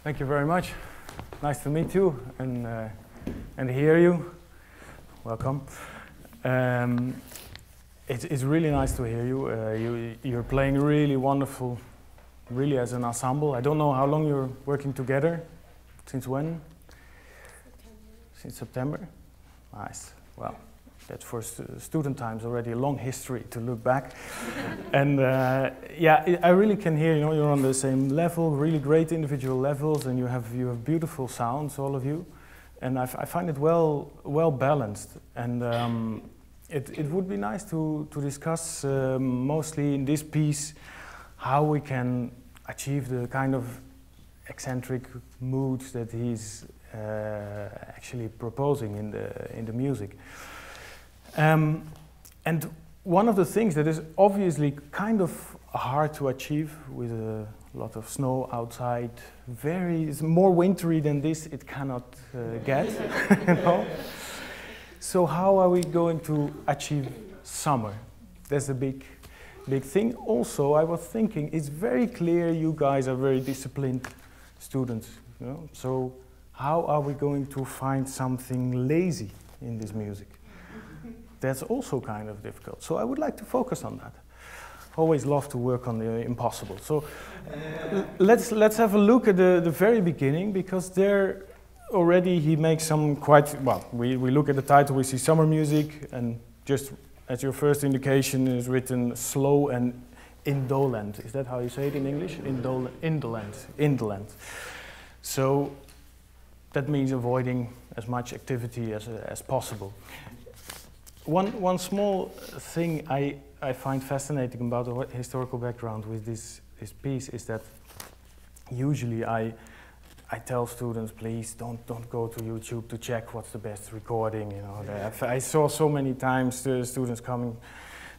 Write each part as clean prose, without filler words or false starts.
Thank you very much. Nice to meet you and hear you. Welcome. It's really nice to hear you. You're playing really wonderful, really as an ensemble. I don't know how long you're working together. Since when? September. Since September. Nice. Well, that's for student times already a long history to look back. And yeah, I really can hear, you're on the same level, really great individual levels, and you have beautiful sounds, all of you. And I find it well balanced. And it would be nice to discuss mostly in this piece how we can achieve the kind of eccentric moods that he's actually proposing in the music. And one of the things that is obviously kind of hard to achieve with a lot of snow outside, it's more wintry than this, it cannot get, So how are we going to achieve summer? That's a big thing. Also, I was thinking, it's very clear you guys are very disciplined students, So how are we going to find something lazy in this music? That's also kind of difficult. So I would like to focus on that. Always love to work on the impossible. So let's have a look at the very beginning, because there already he makes some quite, well, we look at the title, we see summer music, and just as your first indication is written slow and indolent. Is that how you say it in English? Indolent. So that means avoiding as much activity as possible. One small thing I find fascinating about the historical background with this piece is that usually I tell students, please don't go to YouTube to check what's the best recording. I saw so many times the students coming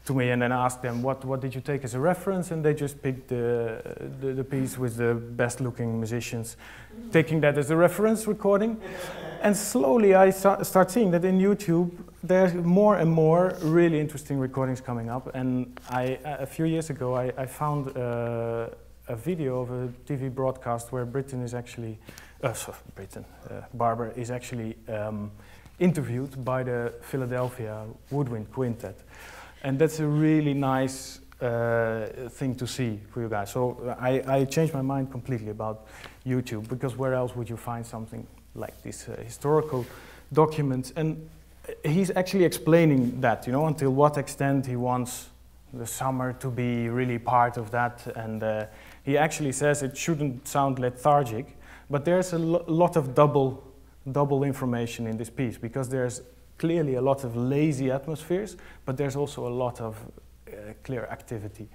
to me and then ask them what did you take as a reference, and they just picked the piece with the best looking musicians, taking that as a reference recording. And slowly I start seeing that in YouTube there's more and more really interesting recordings coming up. And a few years ago I found a video of a TV broadcast where Barber is actually interviewed by the Philadelphia Woodwind Quintet. And that's a really nice thing to see for you guys. So I changed my mind completely about YouTube, because where else would you find something like this historical documents? And he's actually explaining that, until what extent he wants the summer to be really part of that. And he actually says it shouldn't sound lethargic, but there's a lot of double information in this piece, because there's clearly a lot of lazy atmospheres, but there's also a lot of clear activity.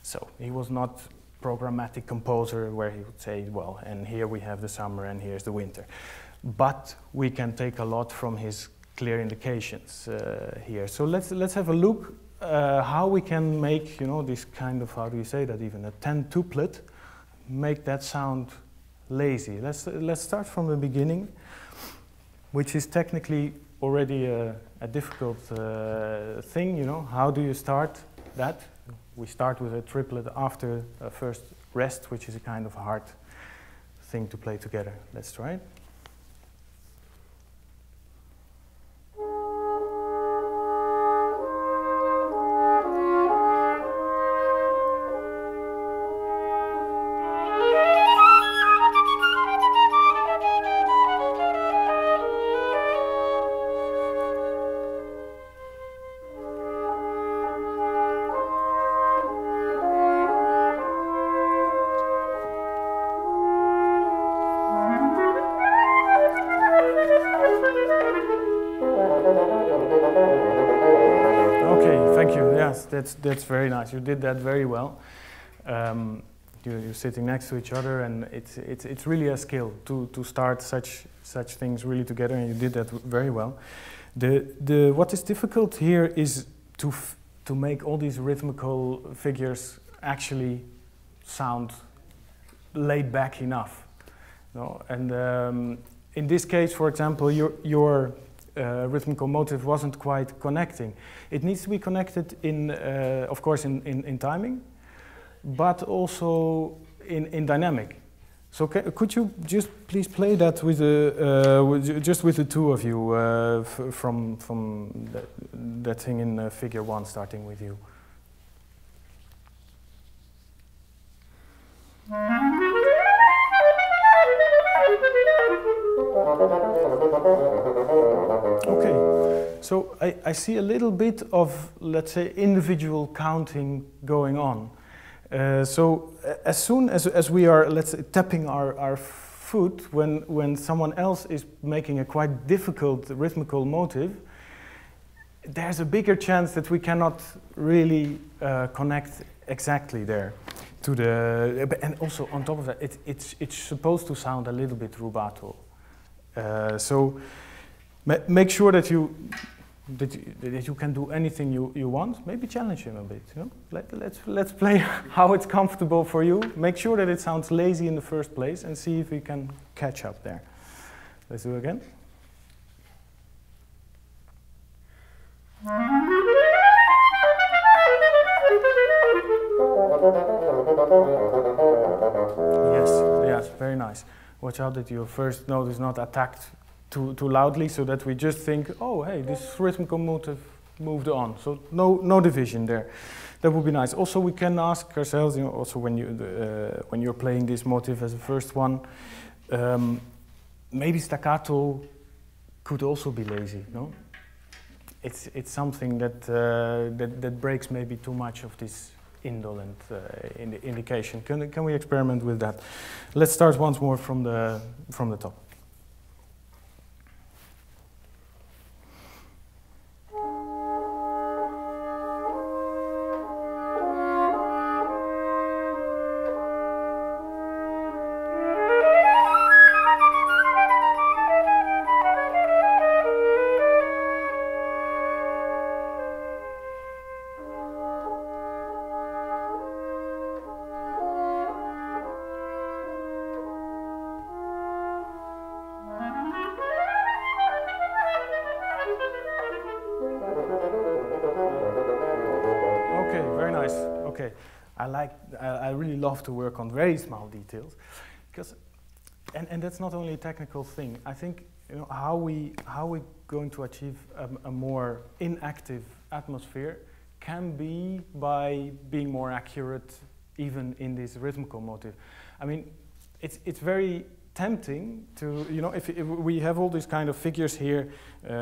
So he was not programmatic composer where he would say, well, and here we have the summer and here's the winter. But we can take a lot from his clear indications here. So let's have a look how we can make, this kind of, how do you say that, even a 10-tuplet, make that sound lazy. Let's start from the beginning, which is technically already a difficult thing, How do you start that? We start with a triplet after a first rest, which is a kind of hard thing to play together. Let's try it. Yes, that's very nice. You did that very well. You're sitting next to each other, and it's really a skill to start such things really together, and you did that very well. What is difficult here is to make all these rhythmical figures actually sound laid back enough. No? And in this case, for example, your rhythmical motive wasn't quite connecting. It needs to be connected of course, in timing, but also in dynamic. So could you just please play that with just with the two of you from that thing in figure 1, starting with you. Okay, so I see a little bit of, let's say, individual counting going on. So as soon as we are, let's say, tapping our foot, when someone else is making a quite difficult rhythmical motive, there's a bigger chance that we cannot really connect exactly there to the. And also on top of that, it's supposed to sound a little bit rubato. So make sure that you can do anything you want. Maybe challenge him a bit. You know? Let's play how it's comfortable for you. Make sure that it sounds lazy in the first place, and see if we can catch up there. Let's do it again. Yes, very nice. Watch out that your first note is not attacked too loudly, so that we just think, oh, hey, this rhythmical motive moved on. So no division there. That would be nice. Also, we can ask ourselves, you know, also when you're playing this motive as a first one, maybe staccato could also be lazy, no? It's something that breaks maybe too much of this indolent indication. Can we experiment with that? Let's start once more from the top. I really love to work on very small details, because, and that's not only a technical thing. I think, you know, how we going to achieve a more inactive atmosphere can be by being more accurate, even in this rhythmical motive. I mean, it's very tempting to, you know, if we have all these kind of figures here,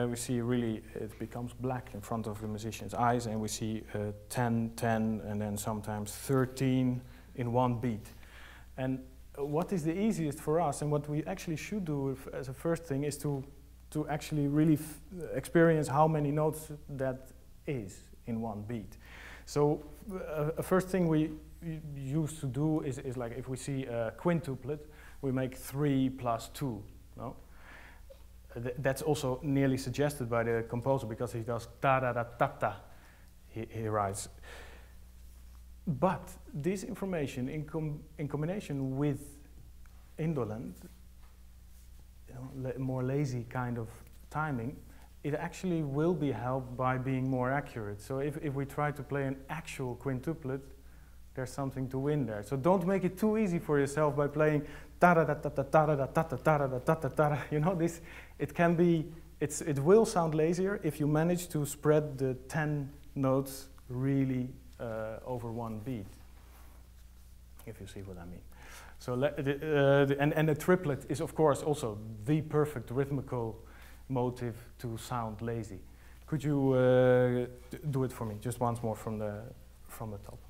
we see really it becomes black in front of the musician's eyes, and we see 10, 10, and then sometimes 13 in one beat. And what is the easiest for us, and what we actually should do as a first thing, is to actually really experience how many notes that is in one beat. So a first thing we used to do is like, if we see a quintuplet, we make 3 plus 2, no? That's also nearly suggested by the composer, because he does ta-da-da-ta-ta, he writes. But this information, in combination with indolent, you know, more lazy kind of timing, it actually will be helped by being more accurate. So if we try to play an actual quintuplet, there's something to win there. So don't make it too easy for yourself by playing ta-da-da-ta-ta-ta-da-da-ta-ta-ta-da-da-ta-ta-ta. You know, this, it can be, it will sound lazier if you manage to spread the 10 notes really over one beat, if you see what I mean. So and the triplet is, of course, also the perfect rhythmical motive to sound lazy. Could you do it for me, just once more from the top?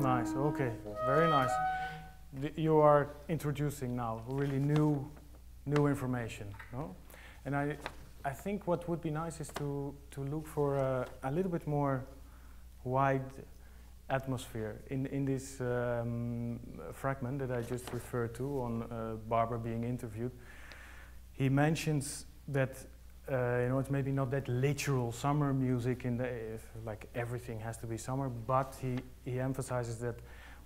Nice, okay, very nice. You are introducing now really new information, no? And I think what would be nice is to look for a little bit more wide atmosphere in this fragment that I just referred to on Barber being interviewed. He mentions that you know, it's maybe not that literal summer music in the like everything has to be summer, but he emphasizes that,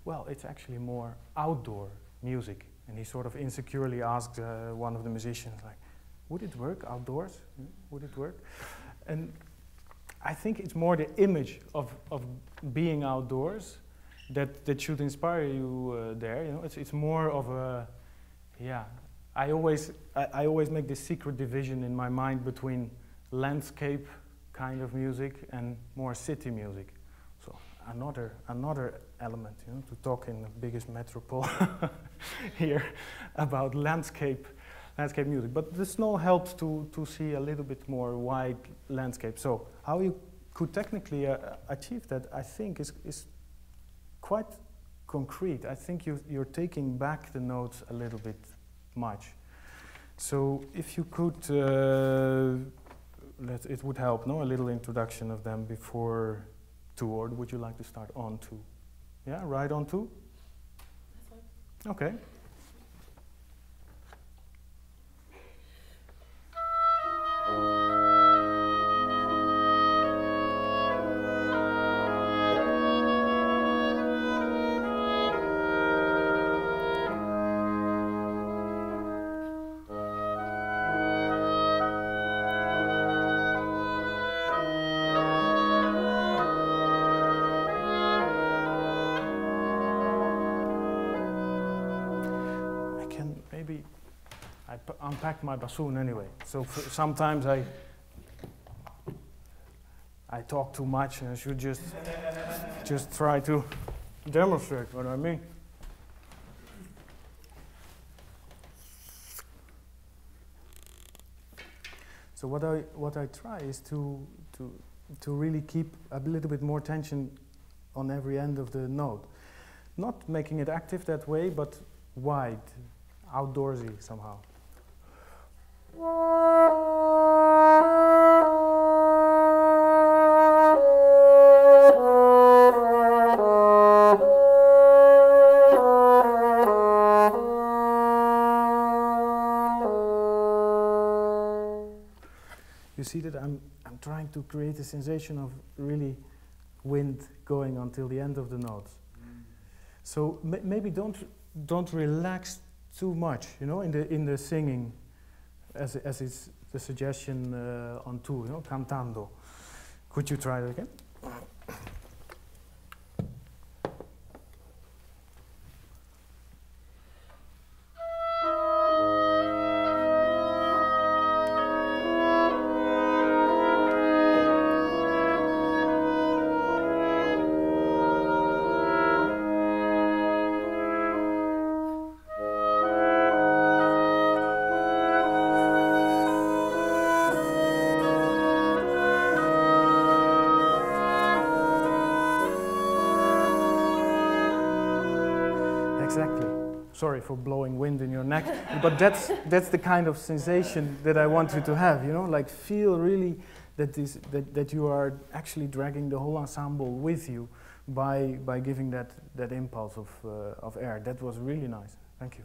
well, it's actually more outdoor music. And he sort of insecurely asked one of the musicians, like, would it work outdoors? Would it work? And I think it's more the image of being outdoors that should inspire you there. You know, it's more of a, yeah. I always make this secret division in my mind between landscape kind of music and more city music. So another element, you know, to talk in the biggest metropole here about landscape music. But the snow helps to see a little bit more wide landscape. So how you could technically achieve that, I think, is quite concrete. I think you're taking back the notes a little bit much. So if you could, it would help, no? A little introduction of them before 2, or would you like to start on 2? Yeah, right on 2? That's fine. Okay. Unpacked my bassoon anyway, so sometimes I talk too much, and I should just try to demonstrate what I mean. So what I try is to really keep a little bit more tension on every end of the note, not making it active that way, but wide, outdoorsy somehow. You see that I'm trying to create a sensation of really wind going until the end of the notes. So maybe don't relax too much, you know, in the singing, as is the suggestion on 2, you know, cantando. Could you try that again? Sorry for blowing wind in your neck, but that's the kind of sensation that I want you to have, you know, like feel really that you are actually dragging the whole ensemble with you by giving that impulse of air. That was really nice. Thank you.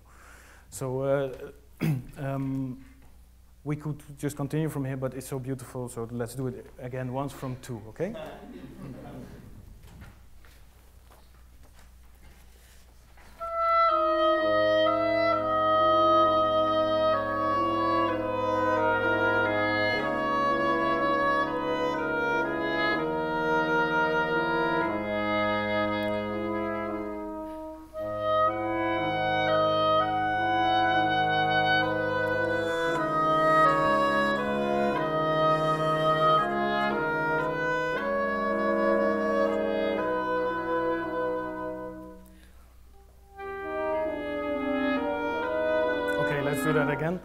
So we could just continue from here, but it's so beautiful, so let's do it again once from 2, okay? Let's do that again.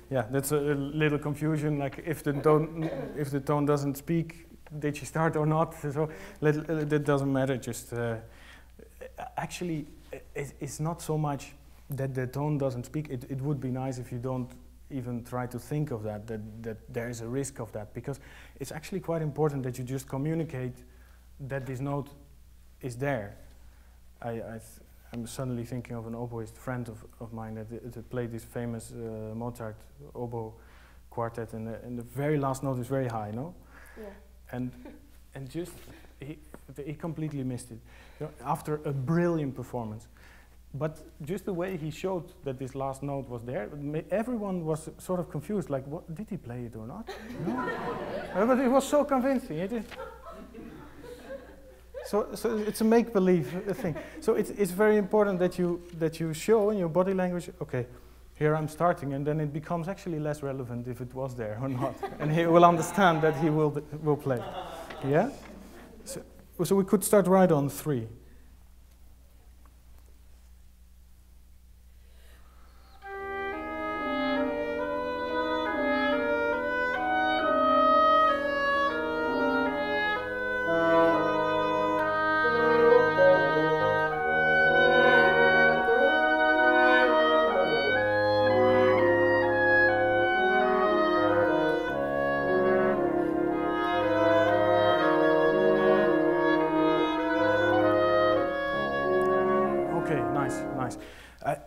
Yeah, that's a little confusion. Like if the tone doesn't speak, did she start or not? So that doesn't matter. Just actually, it's not so much that the tone doesn't speak. It would be nice if you don't even try to think of that there is a risk of that, because it's actually quite important that you just communicate that this note is there. I'm suddenly thinking of an oboist friend of mine that played this famous Mozart oboe quartet, and the very last note is very high, no? Yeah. And just he completely missed it, you know, after a brilliant performance. But just the way he showed that this last note was there, everyone was sort of confused, like, what, did he play it or not? No. But it was so convincing. So it's a make-believe thing. So it's very important that you show in your body language, okay, here I'm starting, and then it becomes actually less relevant if it was there or not. And he will understand that he will play. Yeah? So we could start right on 3.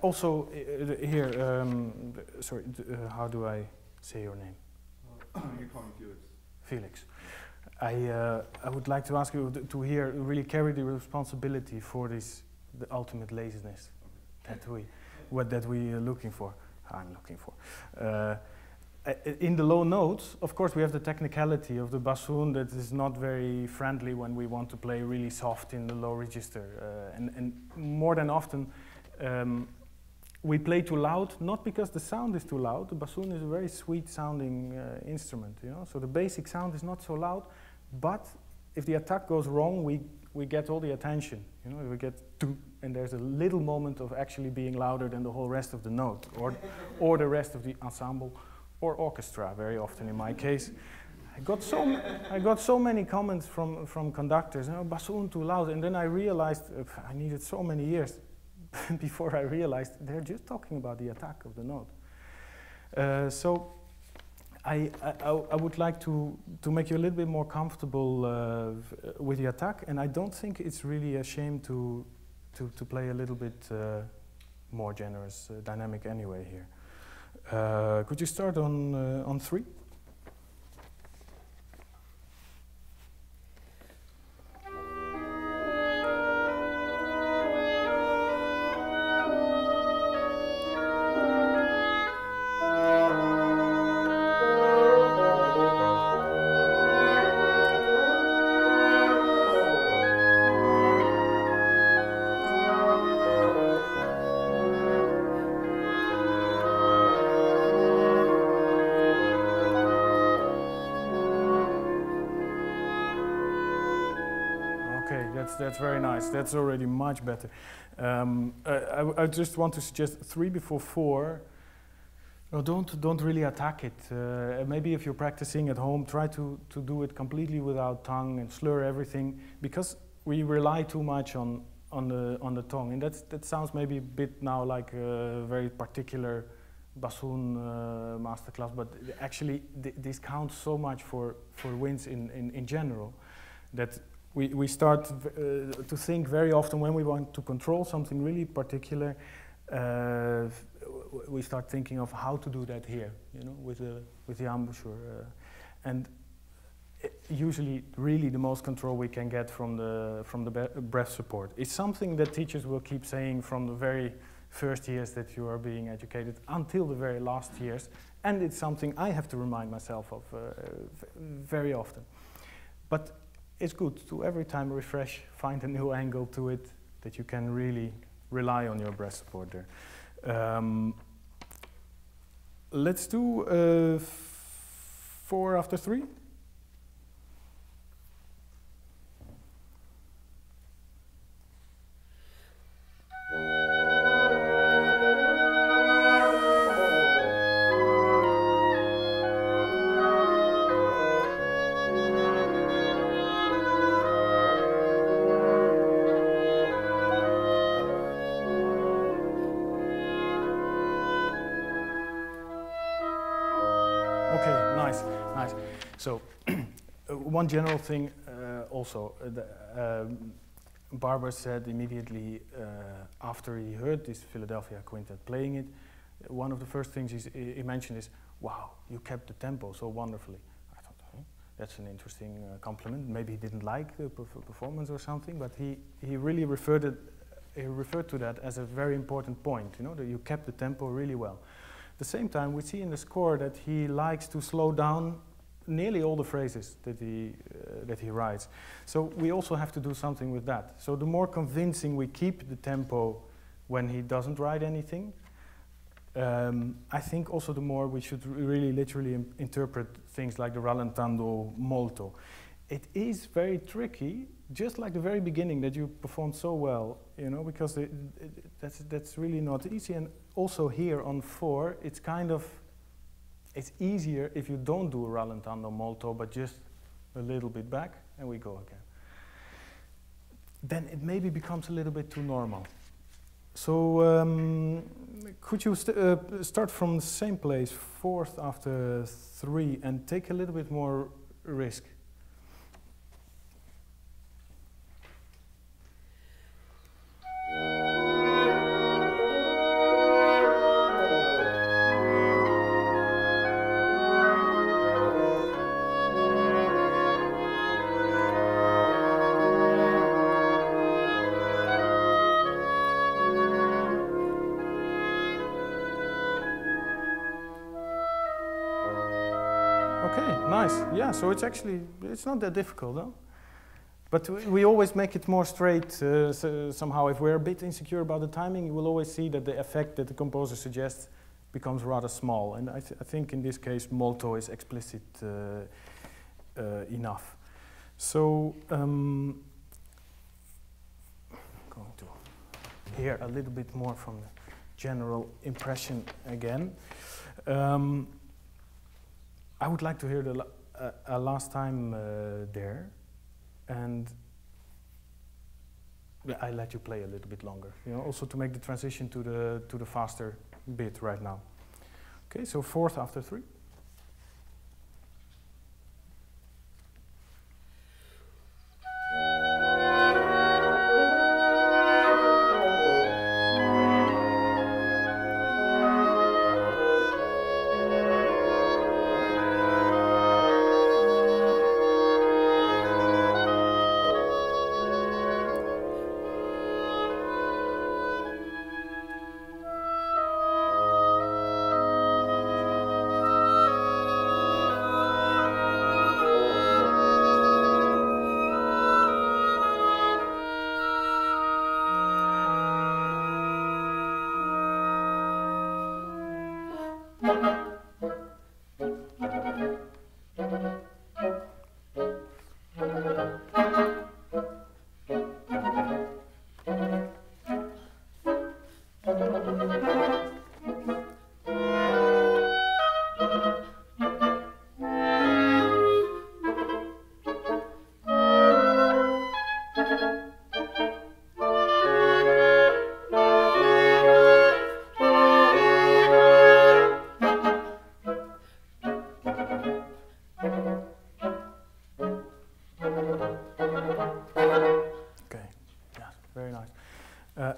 Also, here, sorry, how do I say your name? You call me Felix. Felix. I would like to ask you to here really carry the responsibility for this, the ultimate laziness that we are looking for. I'm looking for. In the low notes, of course, we have the technicality of the bassoon that is not very friendly when we want to play really soft in the low register, and more than often. We play too loud, not because the sound is too loud. The bassoon is a very sweet sounding instrument, you know. So the basic sound is not so loud, but if the attack goes wrong, we get all the attention, you know. We get doo, and there's a little moment of actually being louder than the whole rest of the note, or the rest of the ensemble, or orchestra. Very often, in my case, I got so many comments from conductors, you know, bassoon too loud, and then I realized I needed so many years. Before I realized they're just talking about the attack of the note. So I would like to make you a little bit more comfortable with the attack, and I don't think it's really a shame to play a little bit more generous dynamic anyway here. Could you start on 3? That's very nice. That's already much better. I just want to suggest 3 before 4. No, don't really attack it. Maybe if you're practicing at home, try to do it completely without tongue and slur everything, because we rely too much on the tongue, and that sounds maybe a bit now like a very particular bassoon masterclass, but actually this counts so much for winds in general that. We start to think very often when we want to control something really particular. We start thinking of how to do that here, you know, with the embouchure, and usually, really, the most control we can get from the breath support. It's something that teachers will keep saying from the very first years that you are being educated until the very last years, and it's something I have to remind myself of very often. But it's good to every time refresh, find a new angle to it, that you can really rely on your breath support there. Let's do 4 after 3. one general thing also, Barber said immediately after he heard this Philadelphia quintet playing it, one of the first things he mentioned is, wow, you kept the tempo so wonderfully. I thought, that's an interesting compliment. Maybe he didn't like the performance or something, but he really referred to that as a very important point, you know, that you kept the tempo really well. At the same time, we see in the score that he likes to slow down nearly all the phrases that he writes. So we also have to do something with that. So the more convincing we keep the tempo when he doesn't write anything, I think also the more we should really literally interpret things like the rallentando molto. It is very tricky, just like the very beginning that you performed so well, you know, because that's really not easy. And also here on 4, it's kind of, it's easier if you don't do a rallentando molto, but just a little bit back, and we go again. Then it maybe becomes a little bit too normal. So could you start from the same place, 4th after 3, and take a little bit more risk? Yeah, so it's actually, it's not that difficult, though. But we always make it more straight somehow. If we're a bit insecure about the timing, you will always see that the effect that the composer suggests becomes rather small. And I think in this case, molto is explicit enough. So I'm going to hear a little bit more from the general impression again. I would like to hear the last time there, and I let you play a little bit longer, you know, also to make the transition to the faster bit right now. Okay, so 4th after 3.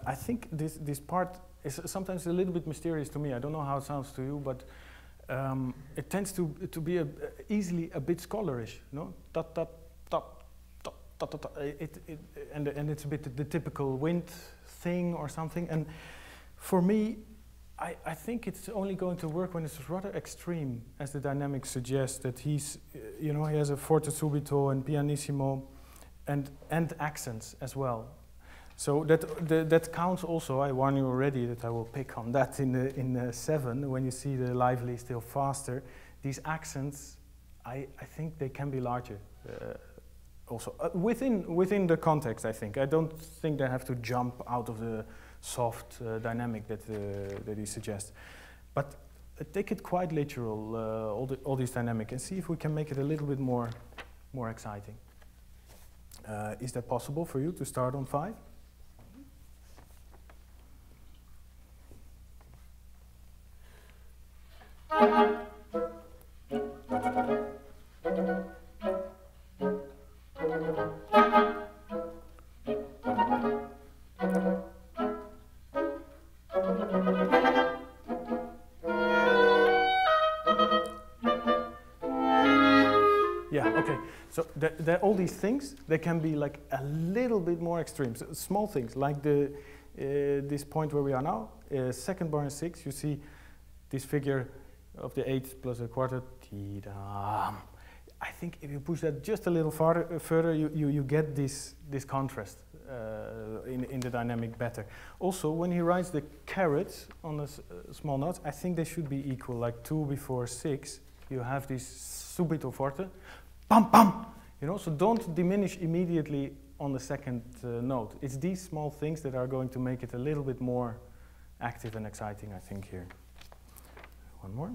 I think this part is sometimes a little bit mysterious to me. I don't know how it sounds to you, but it tends to be easily a bit scholarish, no? Tut, tut, tut, tut, tut, tut, tut. And it's a bit the typical wind thing or something. And for me, I think it's only going to work when it's rather extreme, as the dynamics suggest, that he's, you know, he has a forte subito and pianissimo and accents as well. So that counts also. I warn you already that I will pick on that in 7, when you see the lively still faster. These accents, I think they can be larger also. Within the context, I think. I don't think they have to jump out of the soft dynamic that he suggests. But take it quite literal, all these dynamic, and see if we can make it a little bit more exciting. Is that possible for you to start on 5? all these things, they can be like a little bit more extreme. So small things, like this point where we are now, second bar and 6, you see this figure of the 8 plus a quarter. I think if you push that just a little further, you get this contrast in the dynamic better. Also, when he writes the carets on the small notes, I think they should be equal, like 2 before 6. You have this subito forte, pam pam, you know. So don't diminish immediately on the second note. It's these small things that are going to make it a little bit more active and exciting, I think, here. One more.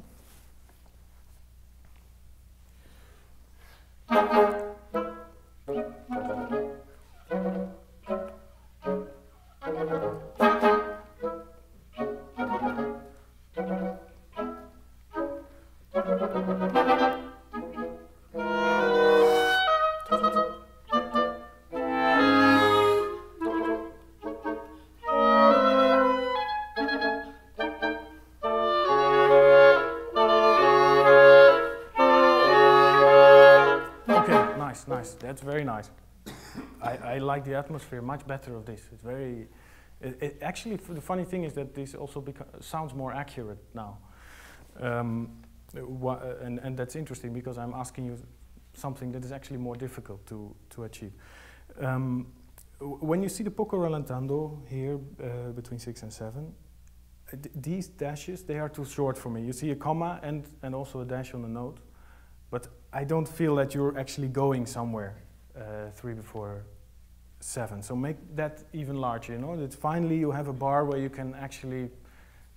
Nice, that's very nice. I like the atmosphere much better of this. It's very, actually the funny thing is that this also sounds more accurate now. And that's interesting because I'm asking you something that is actually more difficult to achieve. When you see the poco rallentando here between 6 and 7, these dashes, they are too short for me. You see a comma and also a dash on the note, but I don't feel that you're actually going somewhere 3 before 7. So make that even larger, you know, that finally you have a bar where you can actually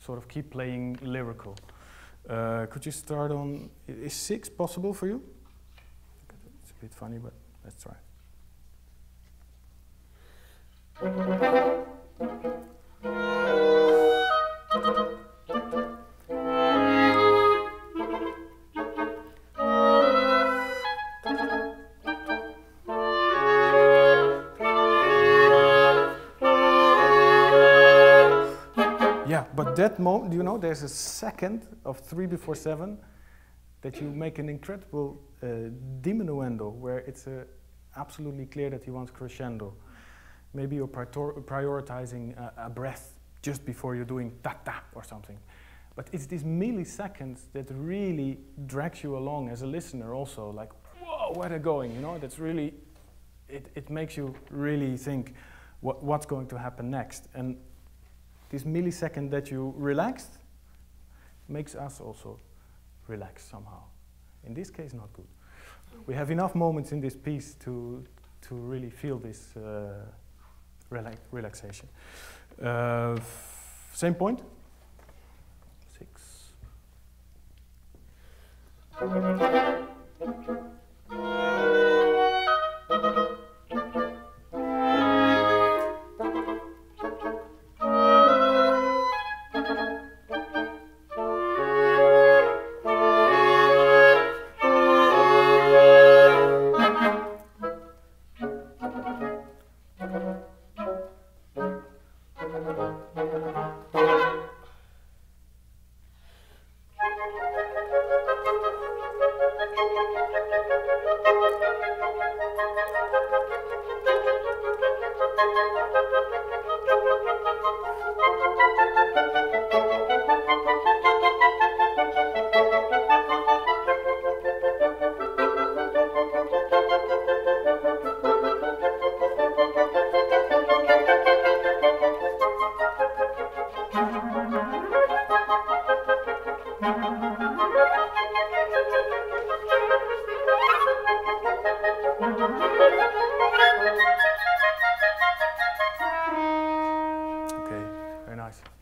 sort of keep playing lyrical. Could you start on, is 6 possible for you? It's a bit funny, but let's try. Yeah, but that moment, you know, there's a second of 3 before 7 that you make an incredible diminuendo where it's absolutely clear that he wants crescendo. Maybe you're prioritizing a breath just before you're doing ta-ta or something. But it's these milliseconds that really drags you along as a listener also, like, whoa, where they're going, you know, that's really, it makes you really think what's going to happen next. And this millisecond that you relaxed makes us also relax somehow. In this case, not good. We have enough moments in this piece to really feel this relaxation. Same point. 6.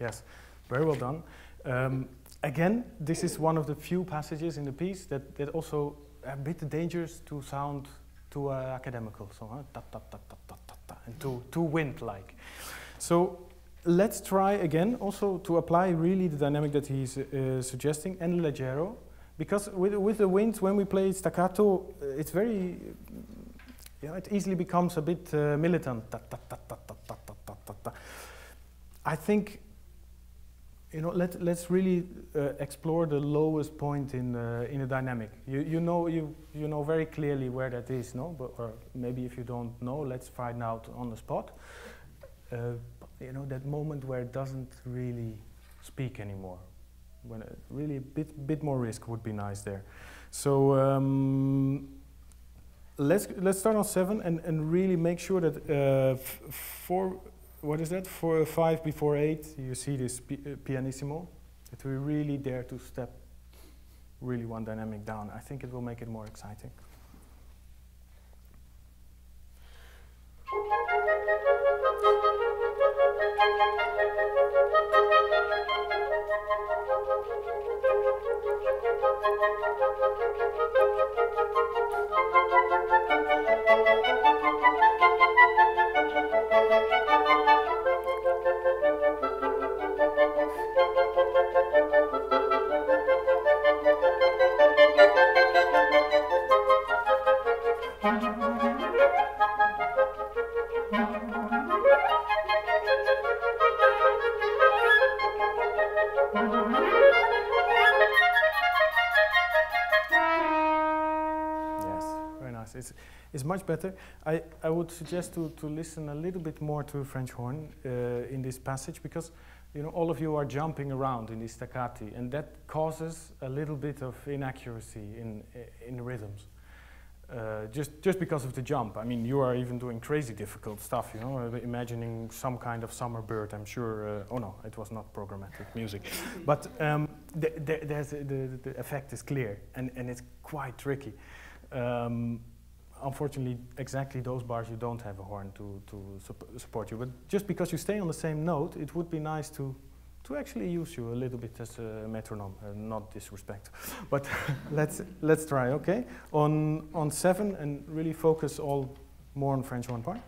Yes, very well done. Again, this is one of the few passages in the piece that also a bit dangerous to sound too academical, so ta ta ta ta ta ta ta, and too wind-like. So let's try again also to apply really the dynamic that he's suggesting, and leggero, because with the wind, when we play staccato, it's very, it easily becomes a bit militant. Ta, ta, ta, ta, ta, ta, ta, ta, ta. I think you know, let's really explore the lowest point in a dynamic. You know very clearly where that is, no? But, or maybe if you don't know, let's find out on the spot. You know, that moment where it doesn't really speak anymore. When really a bit more risk would be nice there. So let's start on 7 and really make sure that 4. What is that? 4 or 5 before 8, you see this pianissimo. That we really dare to step really one dynamic down. I think it will make it more exciting. Is much better. I would suggest to listen a little bit more to French horn in this passage, because you know all of you are jumping around in these staccati, and that causes a little bit of inaccuracy in rhythms. Just because of the jump. I mean, you are even doing crazy difficult stuff, you know, imagining some kind of summer bird, I'm sure. Oh no, it was not programmatic music. But the effect is clear, and it's quite tricky. Unfortunately, exactly those bars you don't have a horn to support you. But just because you stay on the same note, it would be nice to actually use you a little bit as a metronome. Not disrespect, but let's try. Okay, on 7 and really focus all more on French horn part.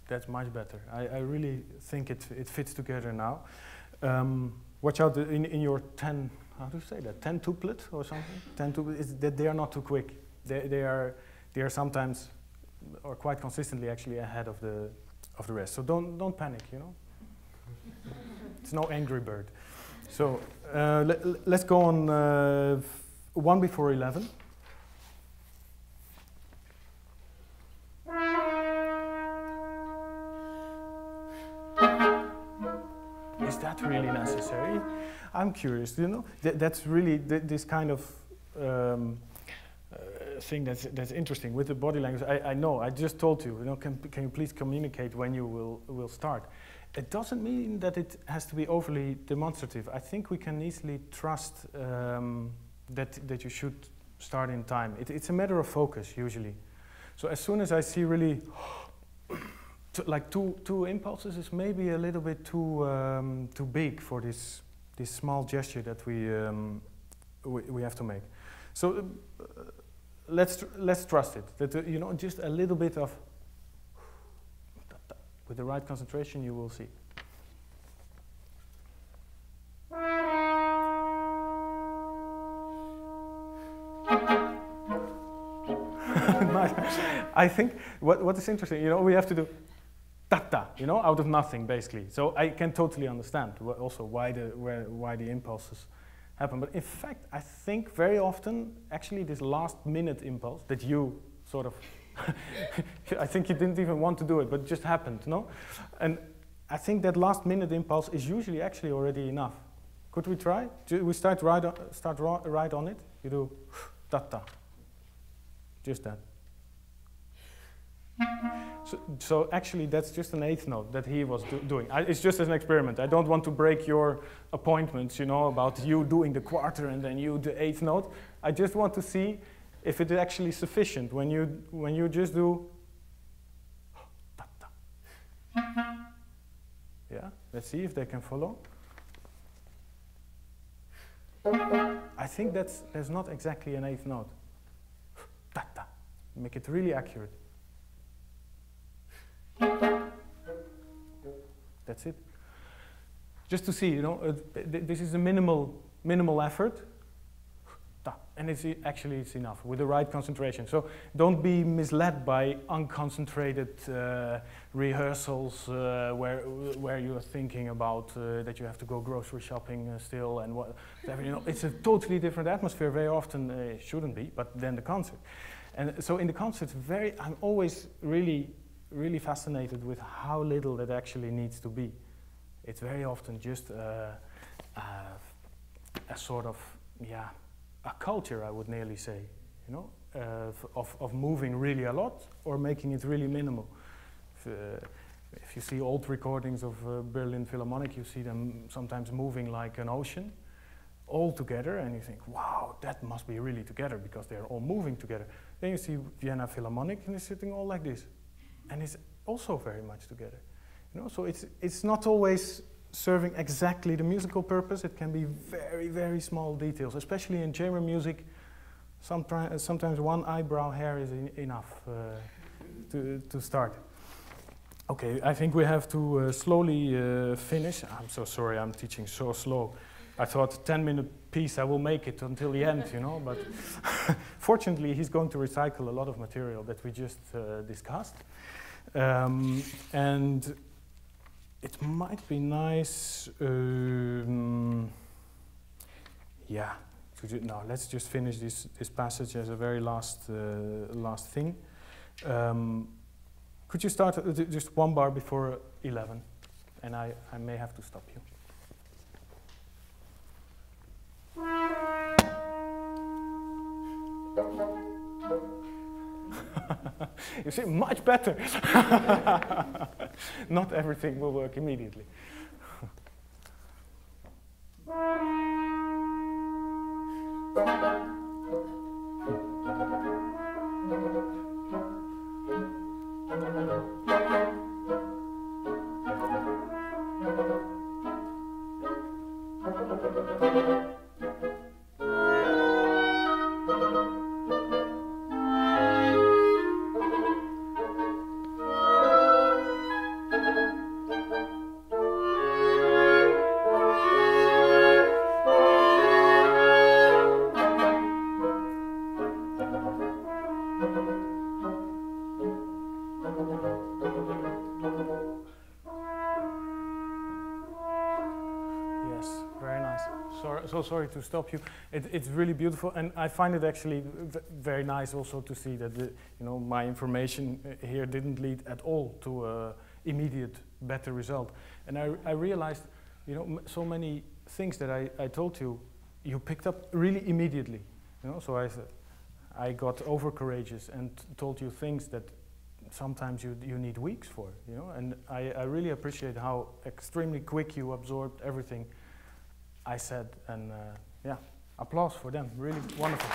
That's much better. I really think it fits together now. Watch out in your 10, how do you say that? 10 tuplet or something? 10 tuplet, is that they are not too quick. They are sometimes, or quite consistently actually, ahead of the rest. So don't panic, you know. It's no Angry Bird. So let's go on 1 before 11. Is that really necessary? I'm curious, you know? That's really this kind of thing that's interesting with the body language. I know, I just told you, you know, can you please communicate when you will start? It doesn't mean that it has to be overly demonstrative. I think we can easily trust that you should start in time. It's a matter of focus, usually. So as soon as I see really like two impulses is maybe a little bit too big for this small gesture that we have to make. So let's trust it. That you know, just a little bit of with the right concentration, you will see. I think what is interesting, you know, we have to do ta-ta, you know, out of nothing, basically. So I can totally understand also why the impulses happen. But in fact, I think very often, actually, this last-minute impulse that you sort of, I think you didn't even want to do it, but it just happened, no? And I think that last-minute impulse is usually actually already enough. Could we try? We start right on it. You do ta-ta, just that. So actually, that's just an eighth note that he was doing. It's just an experiment. I don't want to break your appointments, you know, about you doing the quarter and then you the eighth note. I just want to see if it is actually sufficient when you just do. Yeah, let's see if they can follow. I think that's not exactly an eighth note. Make it really accurate. That's it. Just to see, you know, this is a minimal effort, and it's enough with the right concentration. So don't be misled by unconcentrated rehearsals where you are thinking about that you have to go grocery shopping still and whatever. You know, it's a totally different atmosphere. Very often it shouldn't be, but then the concert. And so in the concerts, I'm always really fascinated with how little that actually needs to be. It's very often just a sort of, yeah, a culture, I would nearly say, you know, of moving really a lot or making it really minimal. If you see old recordings of Berlin Philharmonic, you see them sometimes moving like an ocean, all together, and you think, wow, that must be really together because they're all moving together. Then you see Vienna Philharmonic, and they're sitting all like this, and it's also very much together. You know, so it's not always serving exactly the musical purpose. It can be very small details, especially in chamber music. Sometimes one eyebrow hair is enough to start. Okay, I think we have to slowly finish. I'm so sorry, I'm teaching so slow. I thought 10-minute piece, I will make it until the end, you know, but fortunately he's going to recycle a lot of material that we just discussed. And it might be nice, yeah, no, let's just finish this passage as a very last thing. Could you start just one bar before 11? And I may have to stop you. You see, much better. Not everything will work immediately. So sorry to stop you. It's really beautiful, and I find it actually very nice also to see that my information here didn't lead at all to an immediate better result. And I realized, so many things that I told you, you picked up really immediately. So I got over courageous and told you things that sometimes you need weeks for. And I really appreciate how extremely quick you absorbed everything I said, and yeah, applause for them, really wonderful.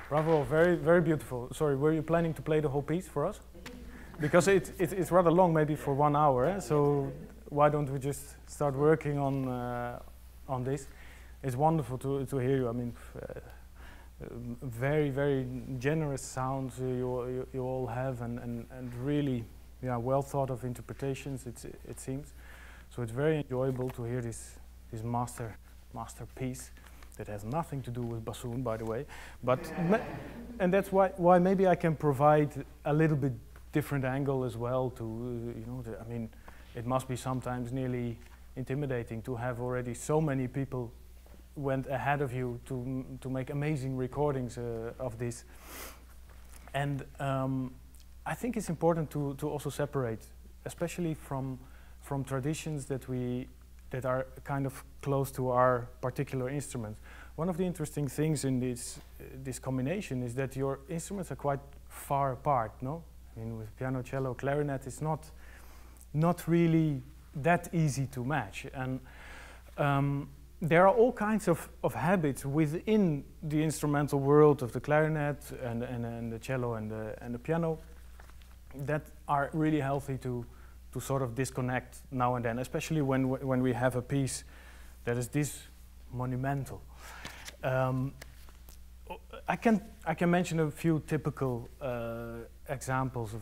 Bravo, very, very beautiful. Sorry, were you planning to play the whole piece for us? Because it's rather long, maybe for 1 hour, eh? So why don't we just start working on this? It's wonderful to hear you. I mean, very, very generous sounds you all have, and really, yeah, well thought of interpretations. It seems. So it's very enjoyable to hear this masterpiece that has nothing to do with bassoon, by the way. But and that's why maybe I can provide a little bit different angle as well. To you know, I mean, it must be sometimes nearly intimidating to have already so many people went ahead of you to make amazing recordings of this. And I think it's important to also separate, especially from traditions that are kind of close to our particular instruments. One of the interesting things in this combination is that your instruments are quite far apart, no? I mean, with piano, cello, clarinet, it's not really that easy to match. And there are all kinds of habits within the instrumental world of the clarinet and the cello and the piano that are really healthy to sort of disconnect now and then, especially when we have a piece that is this monumental. I can mention a few typical examples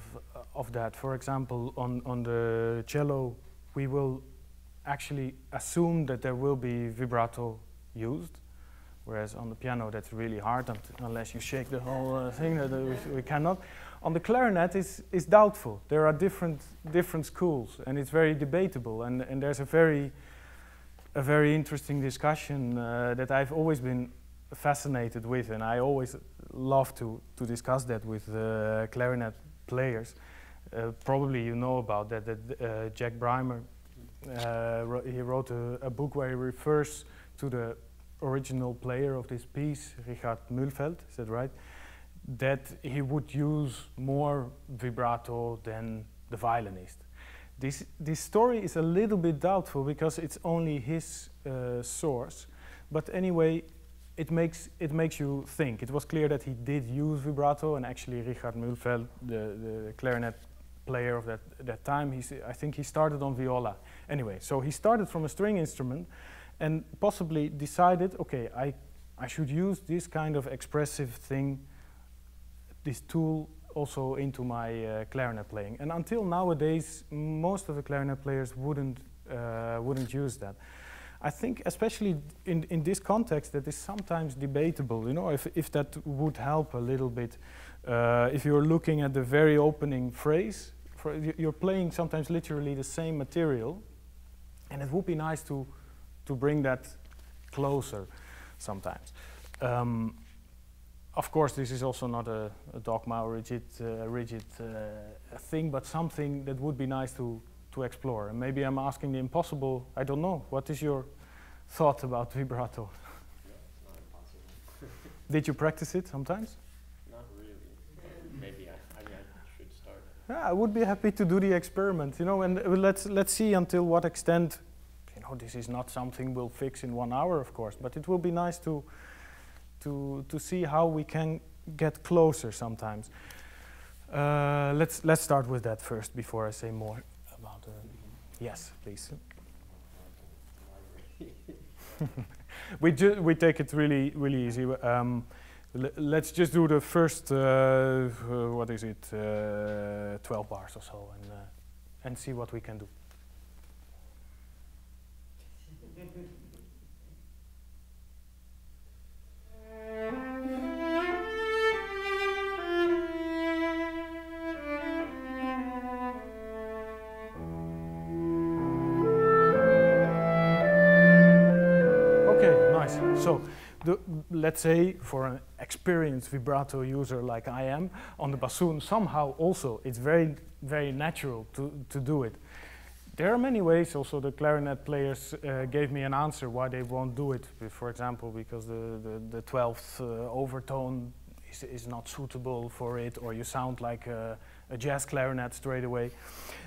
of that. For example, on the cello, we will actually assume that there will be vibrato used, whereas on the piano that's really hard unless you shake the whole thing. That we cannot. On the clarinet is doubtful. There are different schools, and it's very debatable. And there's a very interesting discussion that I've always been fascinated with, and I always love to discuss that with clarinet players. Probably you know about that Jack Brymer, he wrote a book where he refers to the original player of this piece, Richard Mühlfeld, is that right? That he would use more vibrato than the violinist. This story is a little bit doubtful because it's only his source, but anyway, it makes you think. It was clear that he did use vibrato, and actually Richard Mühlfeld, the clarinet player of that time, I think he started on viola. Anyway, so he started from a string instrument and possibly decided, okay, I should use this kind of expressive thing, this tool, also into my clarinet playing. And until nowadays, most of the clarinet players wouldn't use that. I think, especially in this context, that is sometimes debatable. You know, if that would help a little bit. If you're looking at the very opening phrase, you're playing sometimes literally the same material, and it would be nice to bring that closer sometimes. Of course, this is also not a dogma or rigid thing, but something that would be nice to explore. And maybe I'm asking the impossible. I don't know. What is your thought about vibrato? Yeah, it's not impossible. Did you practice it sometimes? Not really. Maybe I should start. Yeah, I would be happy to do the experiment. You know, and let's see until what extent. You know, this is not something we'll fix in 1 hour, of course, but it will be nice to see how we can get closer sometimes. Let's start with that first before I say more about yes, please. We take it really easy. Let's just do the first what is it, 12 bars or so, and see what we can do. So, let's say for an experienced vibrato user like I am, on the bassoon, somehow also it's very, very natural to do it. There are many ways. Also, the clarinet players gave me an answer why they won't do it. For example, because the 12th overtone is not suitable for it, or you sound like a jazz clarinet straight away.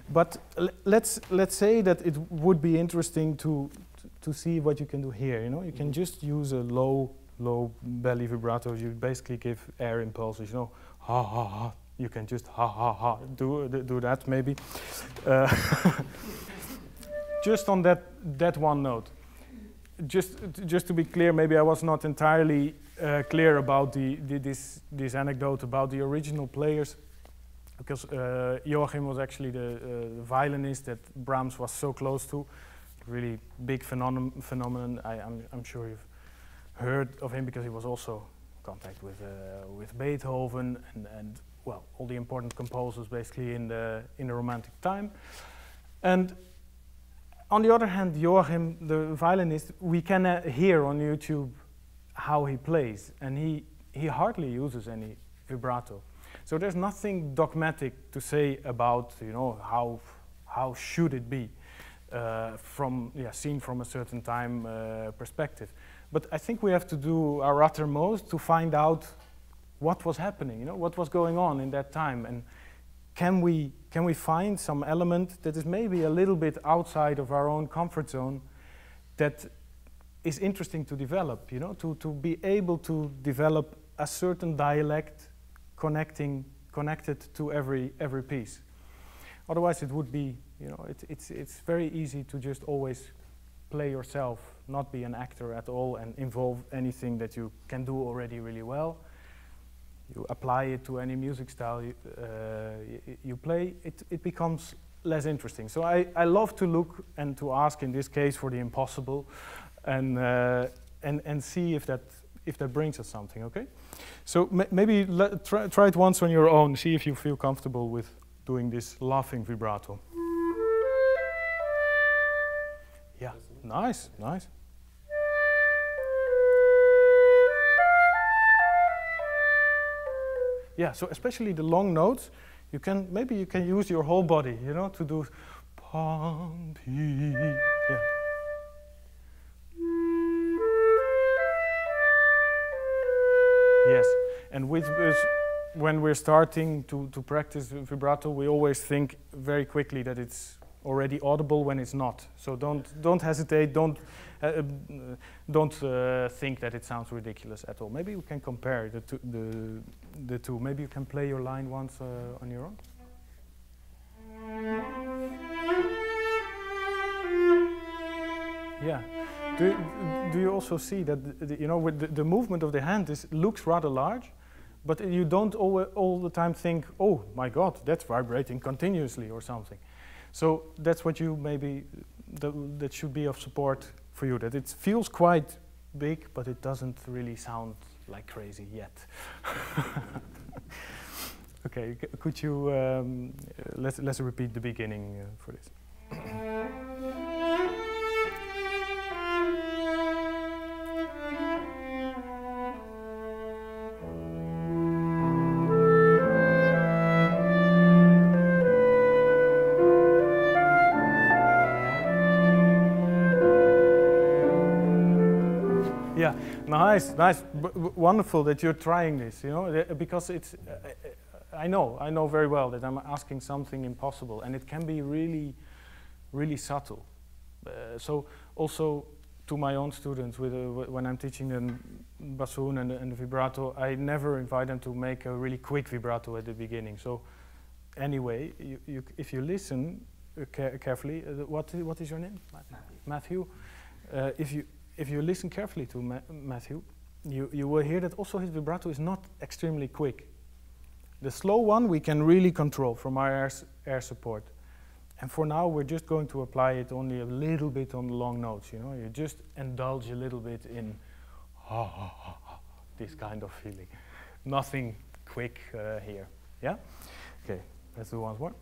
But let's say that it would be interesting to see what you can do here. You know, you can just use a low belly vibrato. You basically give air impulses. You know, ha ha ha. You can just ha ha ha do that maybe. Just on that one note. Just to be clear, maybe I was not entirely clear about this anecdote about the original players, because Joachim was actually the violinist that Brahms was so close to. Really big phenomenon. I'm sure you've heard of him because he was also in contact with Beethoven and well, all the important composers basically in the Romantic time. And on the other hand, Joachim, the violinist, we can hear on YouTube how he plays, and he hardly uses any vibrato. So there's nothing dogmatic to say about, you know, how should it be seen from a certain time perspective. But I think we have to do our uttermost to find out what was happening, you know, what was going on in that time, and can we find some element that is maybe a little bit outside of our own comfort zone that is interesting to develop, you know, to be able to develop a certain dialect connected to every piece. Otherwise it would be, you know, it's very easy to just always play yourself, not be an actor at all and involve anything that you can do already really well. You apply it to any music style you play, it becomes less interesting. So I love to look and to ask, in this case, for the impossible, and see if that brings us something. Okay, so maybe try it once on your own. See if you feel comfortable with doing this laughing vibrato. Yeah, nice, nice. Yeah, so especially the long notes, maybe you can use your whole body, you know, to do pom pee. Yeah. Yes, and when we're starting to practice vibrato, we always think very quickly that it's already audible when it's not. So don't hesitate. Don't think that it sounds ridiculous at all. Maybe we can compare the two. Maybe you can play your line once on your own. Yeah. Do you also see that you know, with the movement of the hand looks rather large, but you don't all the time think, oh my God, that's vibrating continuously or something. So that's what you maybe that should be of support for you. That it feels quite big, but it doesn't really sound like crazy yet. Okay, could you let's repeat the beginning for this. Yeah, nice. Wonderful that you're trying this, you know, because it's, I know very well that I'm asking something impossible, and it can be really, really subtle. So also to my own students, when I'm teaching them bassoon and the vibrato, I never invite them to make a really quick vibrato at the beginning. So anyway, if you listen carefully, what is your name? Matthew. If you listen carefully to Matthew, you will hear that also his vibrato is not extremely quick. The slow one we can really control from our air support. And for now, we're just going to apply it only a little bit on the long notes. You know, you just indulge a little bit in this kind of feeling. Nothing quick here. Yeah? Okay, let's do once more.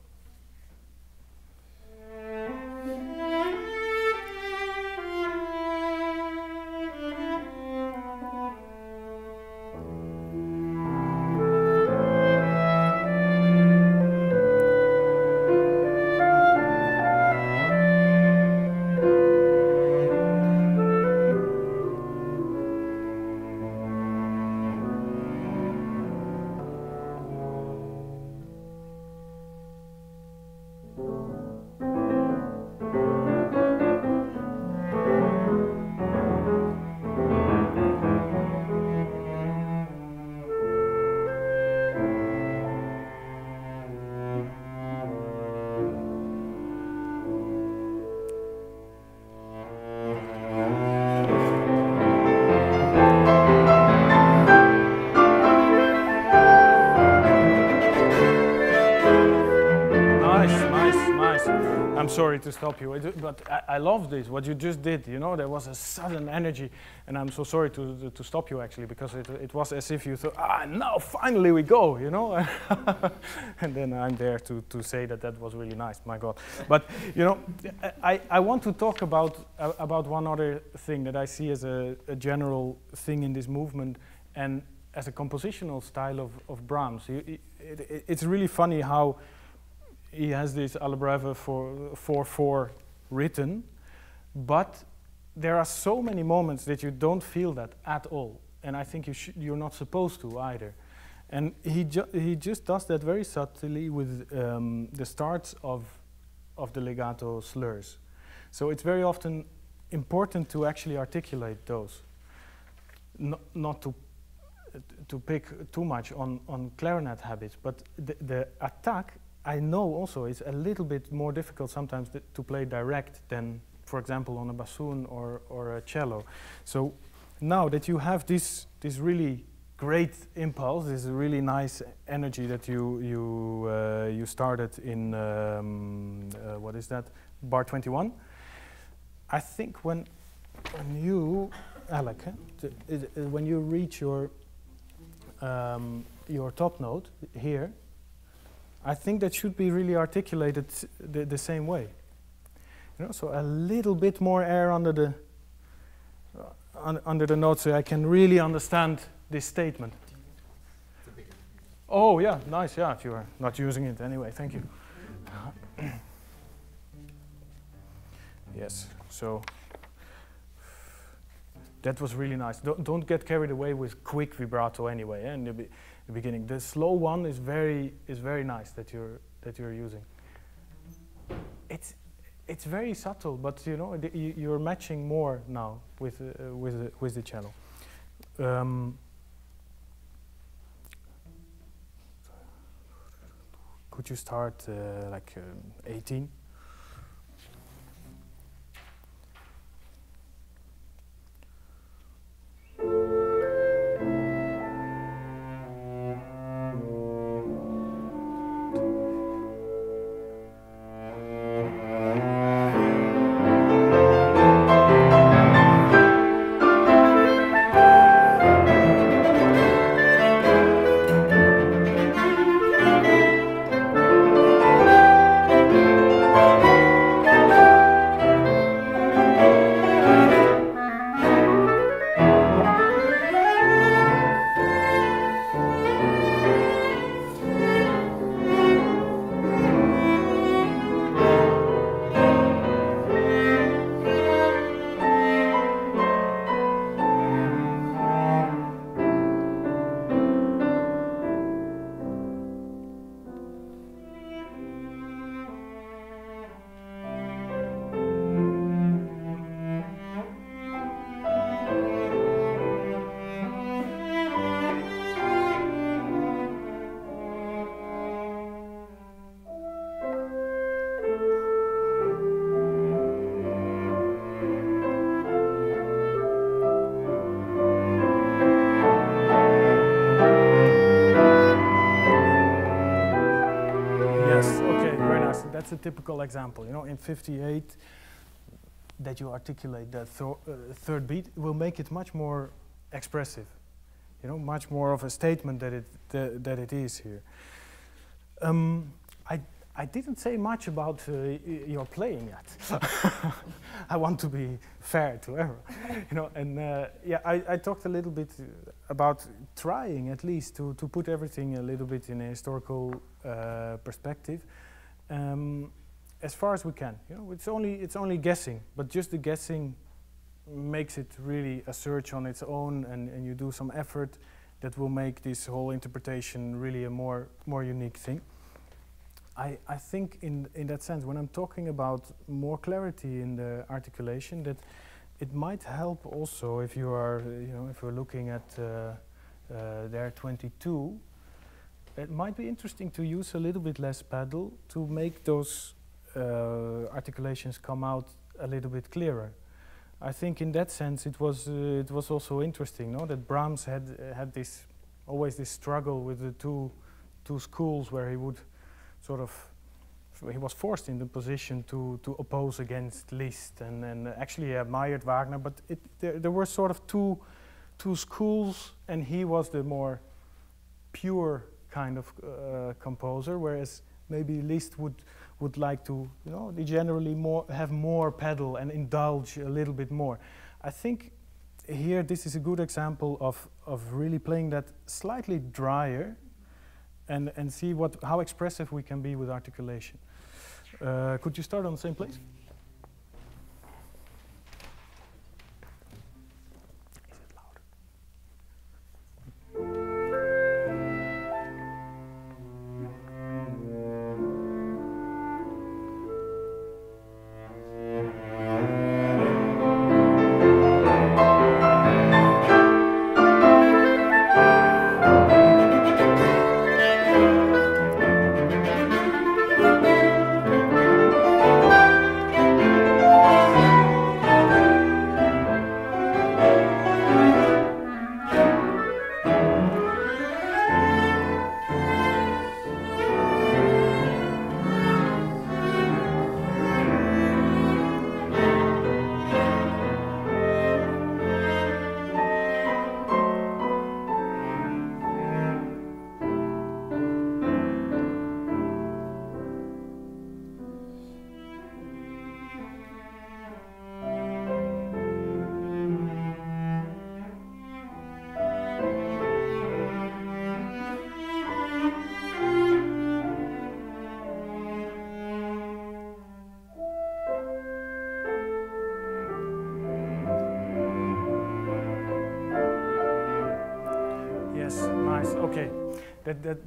to stop you, but I love this, what you just did, you know, there was a sudden energy, and I'm so sorry to stop you actually, because it was as if you thought, now finally we go, you know, and then I'm there to say that was really nice, my God. But, you know, I want to talk about one other thing that I see as a general thing in this movement, and as a compositional style of Brahms. It's really funny how he has this Alle Breve for 4/4 written, but there are so many moments that you don't feel that at all, and I think you're not supposed to either. And he just does that very subtly with the starts of the legato slurs. So it's very often important to actually articulate those, not to pick too much on clarinet habits, but the attack, I know also is a little bit more difficult sometimes to play direct than, for example, on a bassoon or a cello. So now that you have this really great impulse, this really nice energy that you started in what is that, bar 21. I think when you, Alec, when you reach your top note here, I think that should be really articulated the same way. You know, so a little bit more air under the note, so I can really understand this statement. Oh yeah, nice. Yeah, if you are not using it anyway, thank you. Yes. So that was really nice. Don't get carried away with quick vibrato anyway. In the beginning, the slow one is very nice that you're using. It's very subtle, but you know you're matching more now with the cello. Could you start like 18? That's a typical example. You know, in 58, that you articulate that third beat will make it much more expressive. You know, much more of a statement that it is here. I didn't say much about your playing yet. I want to be fair to everyone, you know. And yeah, I talked a little bit about trying at least to put everything a little bit in a historical perspective. As far as we can, you know, it's only guessing, but just the guessing makes it really a search on its own, and you do some effort that will make this whole interpretation really a more unique thing. I think in that sense, when I'm talking about more clarity in the articulation, that it might help also if you are, you know, if we're looking at there 22. It might be interesting to use a little bit less pedal to make those articulations come out a little bit clearer. I think in that sense it was also interesting, no? That Brahms had this always this struggle with the two schools, where he would sort of he was forced in the position to oppose against Liszt, and actually he admired Wagner, but there were sort of two schools, and he was the more pure kind of composer, whereas maybe Liszt would like to, you know, they generally have more pedal and indulge a little bit more. I think here this is a good example of really playing that slightly drier, and see how expressive we can be with articulation. Could you start on the same place?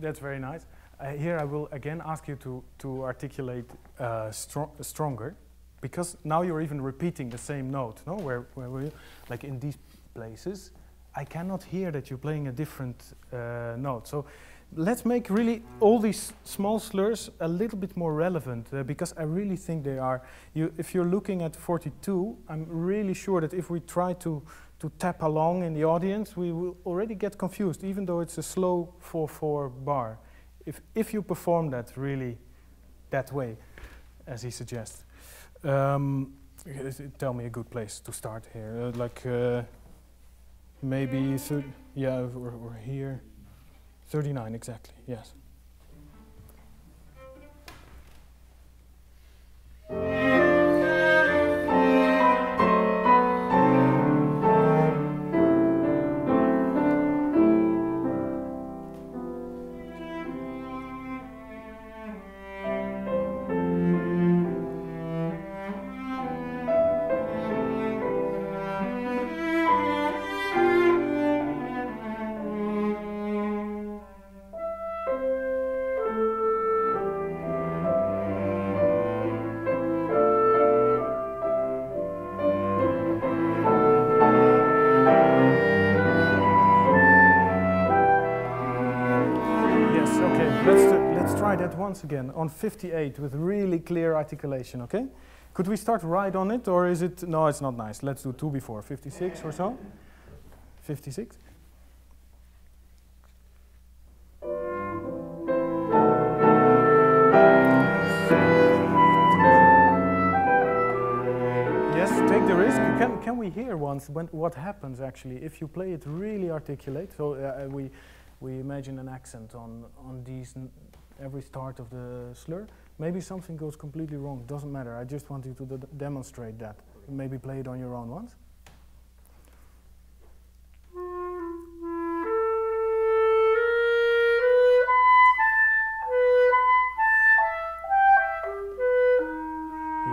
That's very nice. Here I will again ask you to articulate stronger, because now you're even repeating the same note, no? Where were you? Like in these places, I cannot hear that you're playing a different note. So let's make really all these small slurs a little bit more relevant, because I really think they are. If you're looking at 42, I'm really sure that if we try to tap along in the audience, we will already get confused, even though it's a slow 4/4 bar. If you perform that really that way, as he suggests. Tell me a good place to start here, maybe or here. 39 exactly. Yes. Once again on 58 with really clear articulation, okay? Could we start right on it, or is it, no, it's not nice. Let's do 2 before, 56 or so? 56? Yes, take the risk. Can we hear once what happens actually if you play it really articulate? So we imagine an accent on these every start of the slur. Maybe something goes completely wrong, doesn't matter. I just want you to demonstrate that. Maybe play it on your own once.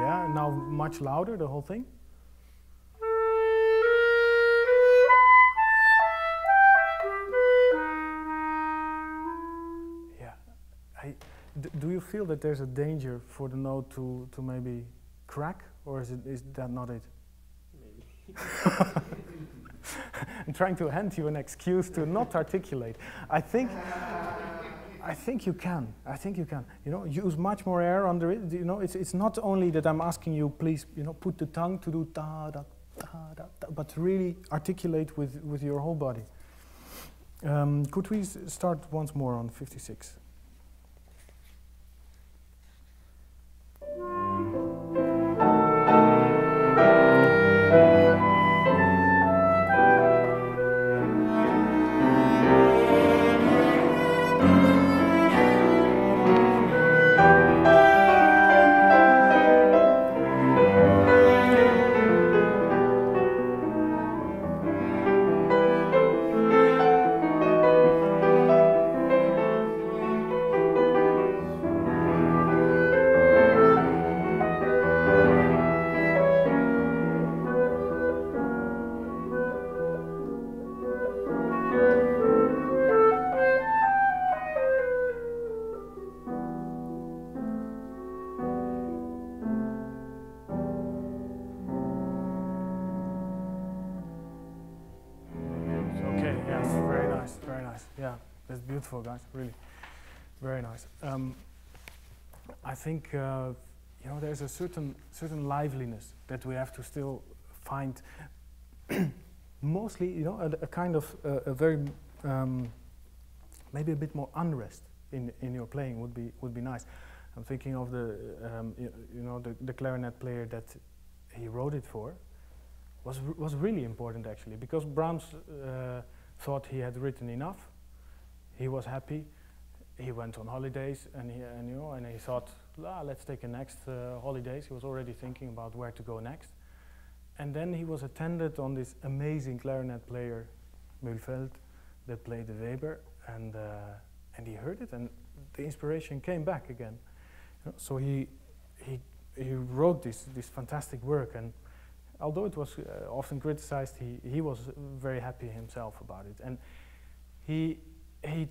Yeah, now much louder, the whole thing. Do you feel that there's a danger for the note to maybe crack, or is that not it? Maybe. I'm trying to hand you an excuse to not articulate. I think you can. I think you can. You know, use much more air under it. You know, it's not only that I'm asking you, please, you know, put the tongue to do da da da da, but really articulate with your whole body. Could we start once more on 56? that's beautiful, guys. Really, very nice. I think there's a certain liveliness that we have to still find. Mostly, a kind of a very maybe a bit more unrest in your playing would be nice. I'm thinking of the the clarinet player that he wrote it for was really important actually, because Brahms thought he had written enough. He was happy. He went on holidays and he thought, let's take a next holidays. He was already thinking about where to go next. And then he was attended on this amazing clarinet player, Mühlfeld, that played the Weber, and he heard it, and the inspiration came back again. So he wrote this fantastic work, and although it was often criticized, he was very happy himself about it. And he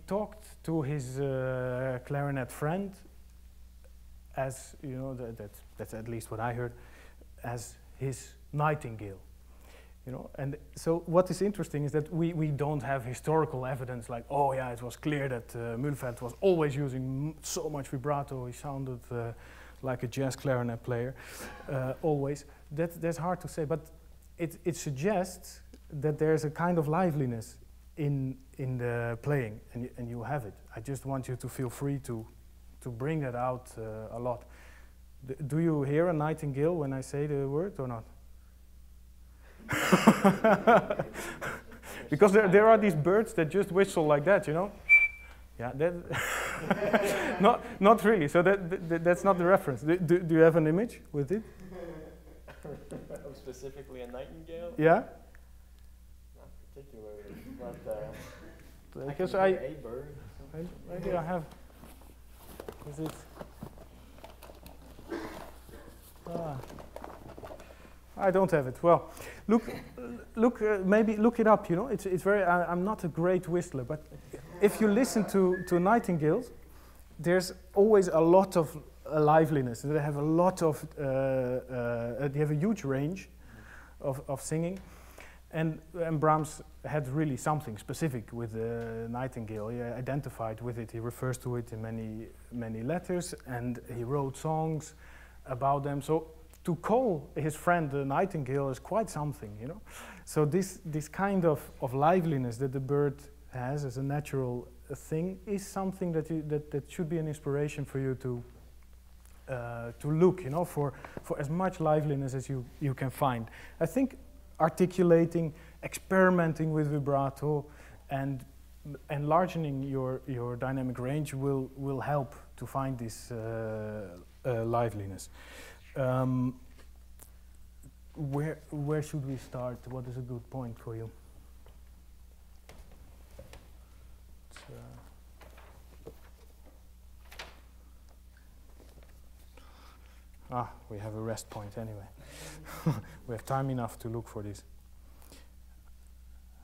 talked to his clarinet friend, as that's at least what I heard, as his nightingale. And so what is interesting is that we don't have historical evidence like, oh yeah, it was clear that Mühlfeld was always using so much vibrato, he sounded like a jazz clarinet player, always. That's hard to say, but it suggests that there's a kind of liveliness in the playing, and you have it. I just want you to feel free to bring that out a lot. Do you hear a nightingale when I say the word or not? Because there are these birds that just whistle like that, Yeah, that not really. So that's not the reference. Do you have an image with it? Specifically a nightingale? Yeah. Not particularly, but because I can hear a bird. Maybe I have. Is it? I don't have it. Well, maybe look it up. It's very. I'm not a great whistler, but if you listen to nightingales, there's always a lot of liveliness. They have a lot of. They have a huge range of singing, and Brahms had really something specific with the nightingale. He identified with it. He refers to it in many letters, and he wrote songs about them. So to call his friend the nightingale is quite something, So this kind of liveliness that the bird has as a natural thing is something that should be an inspiration for you to look, for as much liveliness as you can find. I think articulating, experimenting with vibrato, and enlarging your dynamic range will help to find this liveliness. Where should we start? What is a good point for you? We have a rest point anyway. We have time enough to look for this.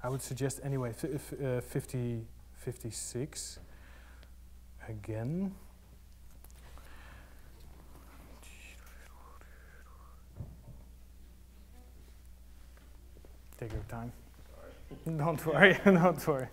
I would suggest anyway 56 again. Take your time. Sorry. Don't worry, don't worry.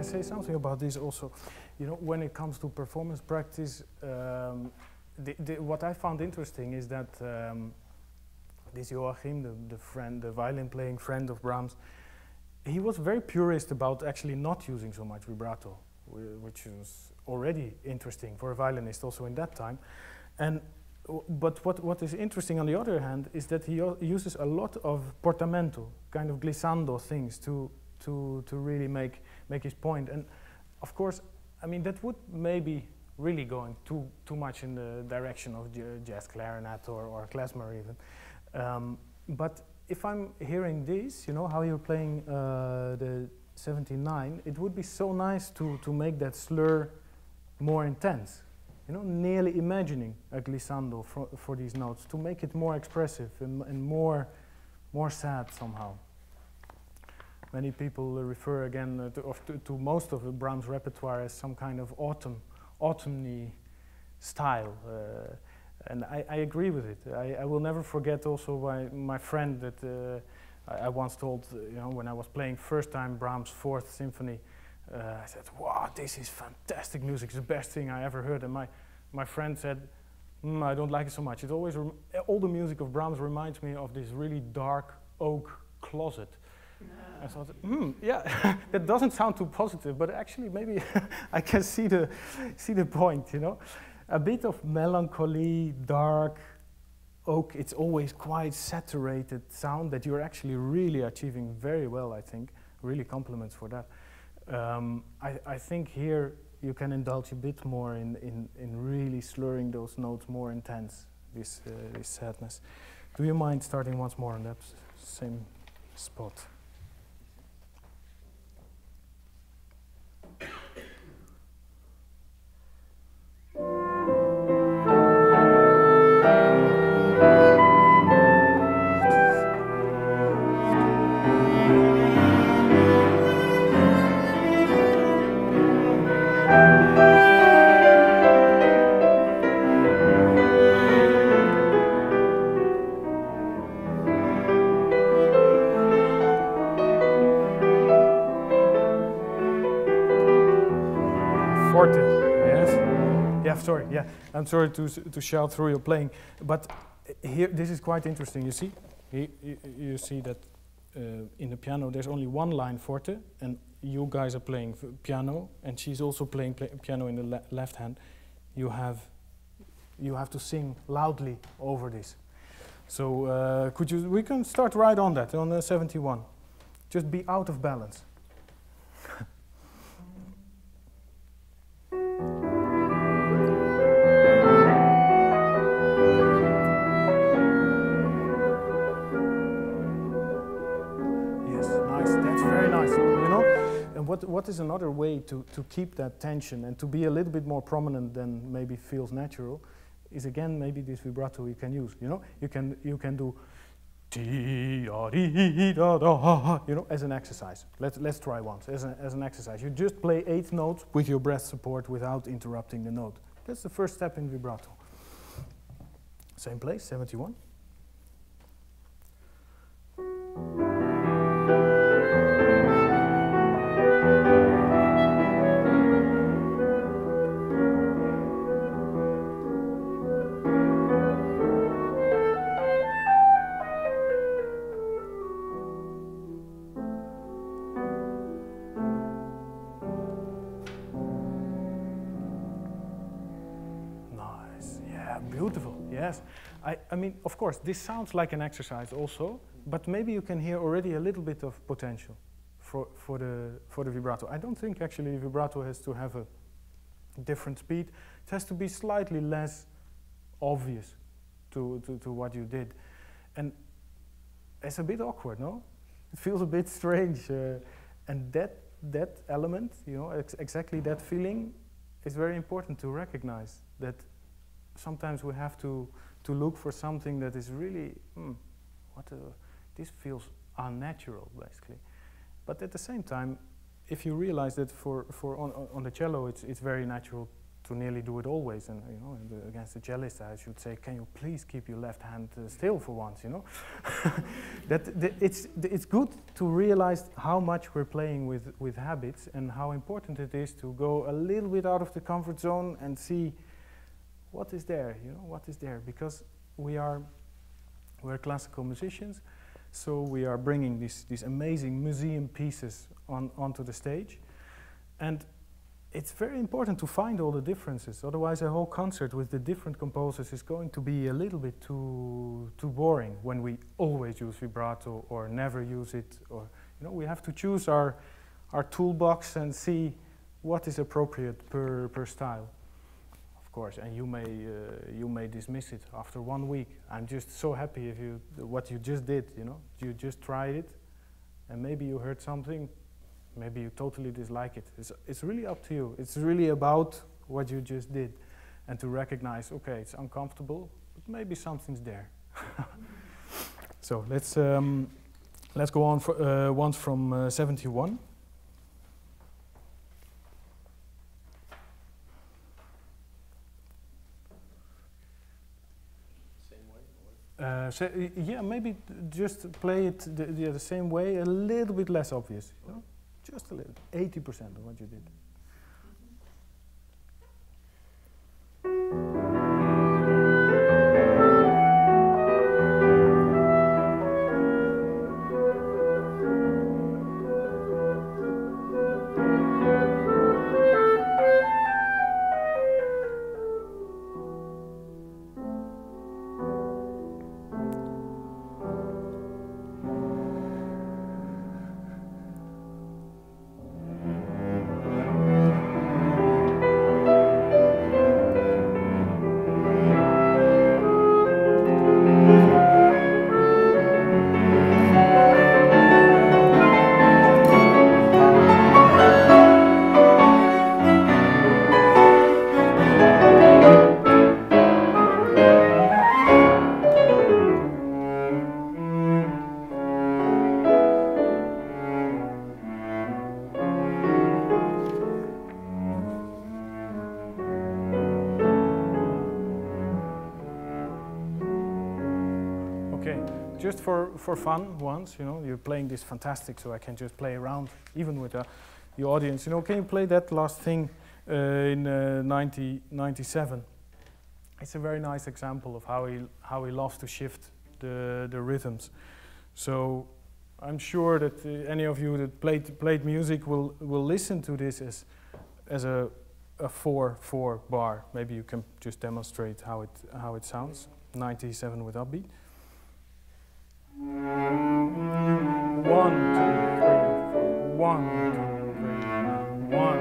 Say something about this also. When it comes to performance practice, what I found interesting is that this Joachim, the violin playing friend of Brahms, he was very purist about actually not using so much vibrato, which was already interesting for a violinist also in that time. And but what is interesting on the other hand is that he uses a lot of portamento, kind of glissando things to really make his point. And of course, I mean that would maybe really going too much in the direction of jazz clarinet or klezmer even. But if I'm hearing this, you know, how you're playing the 79, it would be so nice to make that slur more intense. You know, nearly imagining a glissando for these notes, to make it more expressive and more sad somehow. Many people refer again to most of the Brahms repertoire as some kind of autumny style, and I agree with it. I will never forget also my friend that I once told, you know, when I was playing first time Brahms' 4th Symphony, I said, "Wow, this is fantastic music! It's the best thing I ever heard." And my friend said, "I don't like it so much. It always all the music of Brahms reminds me of this really dark oak closet." I thought, yeah, that doesn't sound too positive, but actually maybe I can see the point, you know. A bit of melancholy, dark oak. It's always quite saturated sound that you're actually really achieving very well, I think. Really compliments for that. I think here you can indulge a bit more in really slurring those notes more intense, this sadness. Do you mind starting once more on that same spot? Sorry, yeah, I'm sorry to shout through your playing, but here this is quite interesting. You see, you see that in the piano there's only one line forte, and you guys are playing piano, and she's also playing piano in the left hand. You have to sing loudly over this. So we can start right on that on the 71. Just be out of balance. What is another way to keep that tension and to be a little bit more prominent than maybe feels natural is again maybe this vibrato you can use. You know, you can do you know, as an exercise. Let's try once as an exercise. You just play 8 notes with your breath support without interrupting the note. That's the first step in vibrato. Same place, 71. Yes, I mean, of course, this sounds like an exercise also, but maybe you can hear already a little bit of potential for the vibrato. I don't think actually the vibrato has to have a different speed. It has to be slightly less obvious to what you did, and it's a bit awkward, no? It feels a bit strange, and that element, you know, exactly that feeling, is very important to recognize. That sometimes we have to look for something that is really, this feels unnatural, basically. But at the same time, if you realize that on the cello, it's very natural to nearly do it always, and you know, against the cellist, I should say, can you please keep your left hand still for once, you know? It's good to realize how much we're playing with habits and how important it is to go a little bit out of the comfort zone and see what is there, you know, what is there, because we are We're classical musicians, so we are bringing these amazing museum pieces onto the stage. And it's very important to find all the differences, otherwise a whole concert with the different composers is going to be a little bit too boring when we always use vibrato or never use it, or we have to choose our toolbox and see what is appropriate per style. Of course, and you may dismiss it after 1 week. I'm just so happy if what you just did, you just tried it, and maybe you heard something, maybe you totally dislike it. It's really up to you. It's really about what you just did, and to recognize, okay, it's uncomfortable, but maybe something's there. So let's go on for once from 71. Yeah, maybe just play it the same way, a little bit less obvious. Just a little, 80% of what you did. Just for fun once, you're playing this fantastic, so I can just play around, even with the audience. Can you play that last thing in 1997? It's a very nice example of how he loves to shift the rhythms. So I'm sure that any of you that played music will listen to this as a 4/4 bar. Maybe you can just demonstrate how it sounds. 97 with upbeat. 1, 2, 3, 4. 1, 2, 3. 1,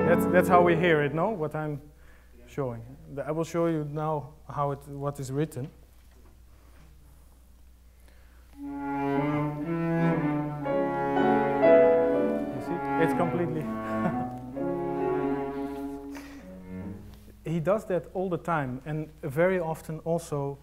2, 3. That's how we hear it, no? What I'm showing. I will show you now what is written. You see, it's completely. He does that all the time, and very often also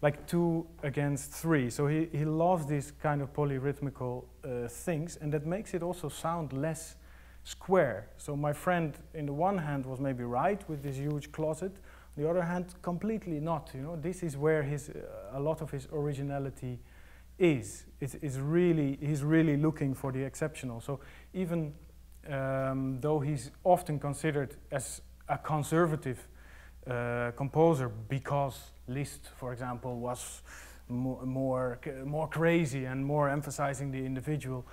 like 2 against 3. So he loves these kind of polyrhythmical things, and that makes it also sound less square. So my friend, in the one hand, was maybe right with this huge closet. On the other hand, completely not. This is where a lot of his originality is. He's really looking for the exceptional. So even though he's often considered as a conservative composer, because Liszt, for example, was more crazy and more emphasizing the individual,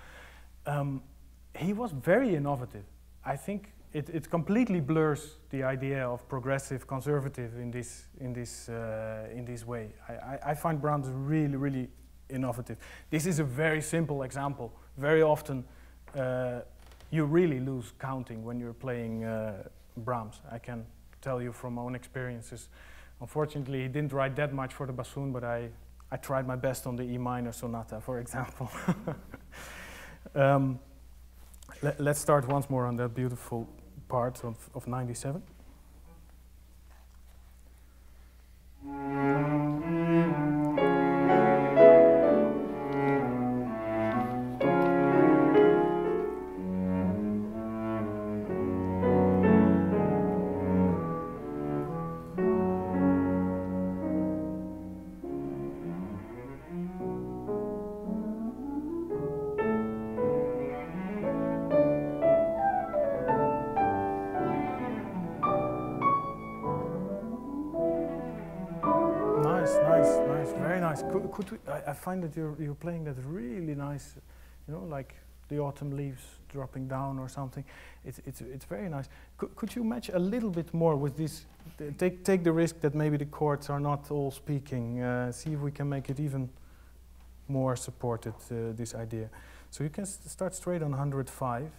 he was very innovative. I think it completely blurs the idea of progressive conservative in this way. I find Brahms really innovative. This is a very simple example. Very often you really lose counting when you're playing Brahms. I can tell you from my own experiences. Unfortunately, he didn't write that much for the bassoon, but I tried my best on the E minor sonata, for example. Let's start once more on that beautiful part of 97. nice, very nice. Could we, I find that you're playing that really nice, you know, like the autumn leaves dropping down or something. It's very nice. Could you match a little bit more with this? Take the risk that maybe the chords are not all speaking. See if we can make it even more supported, this idea. So you can start straight on 105.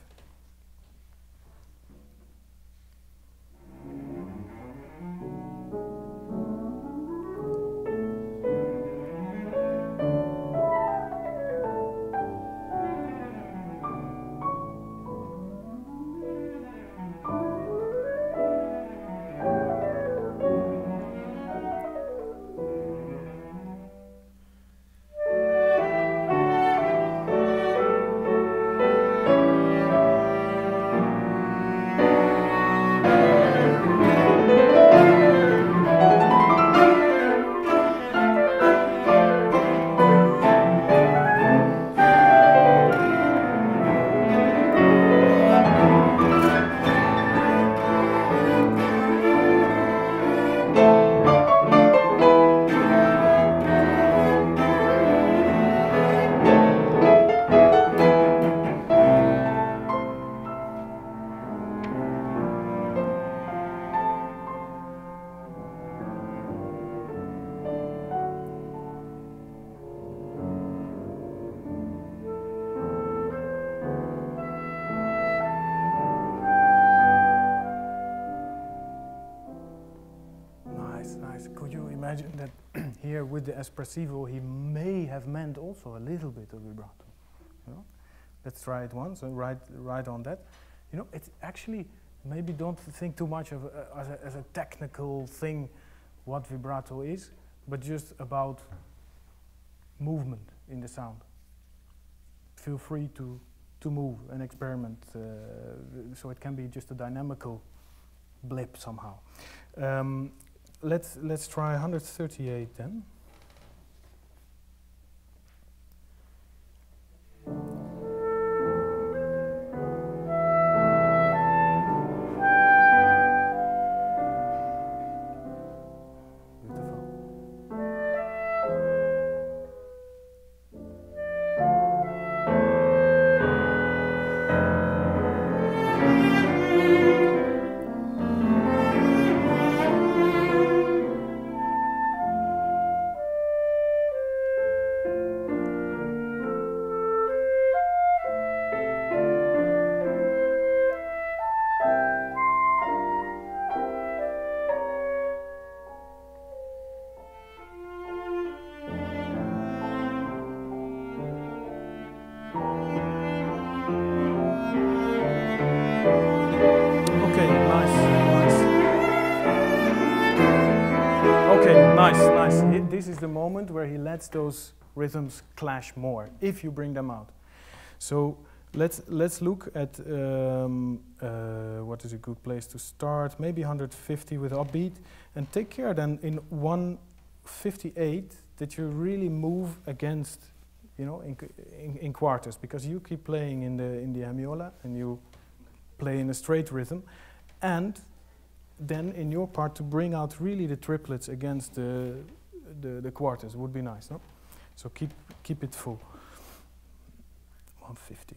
That here with the espressivo he may have meant also a little bit of vibrato. You know? Let's try it once and write on that. You know, it's actually, maybe don't think too much of as a technical thing what vibrato is, but just about movement in the sound. Feel free to move and experiment, so it can be just a dynamical blip somehow. Let's try 138 then. This is the moment where he lets those rhythms clash more, if you bring them out. So let's look at what is a good place to start. Maybe 150 with upbeat, and take care then in 158 that you really move against, you know, in quarters, because you keep playing in the hemiola and you play in a straight rhythm, and then in your part to bring out really the triplets against the quarters would be nice, no? So keep it full. 150.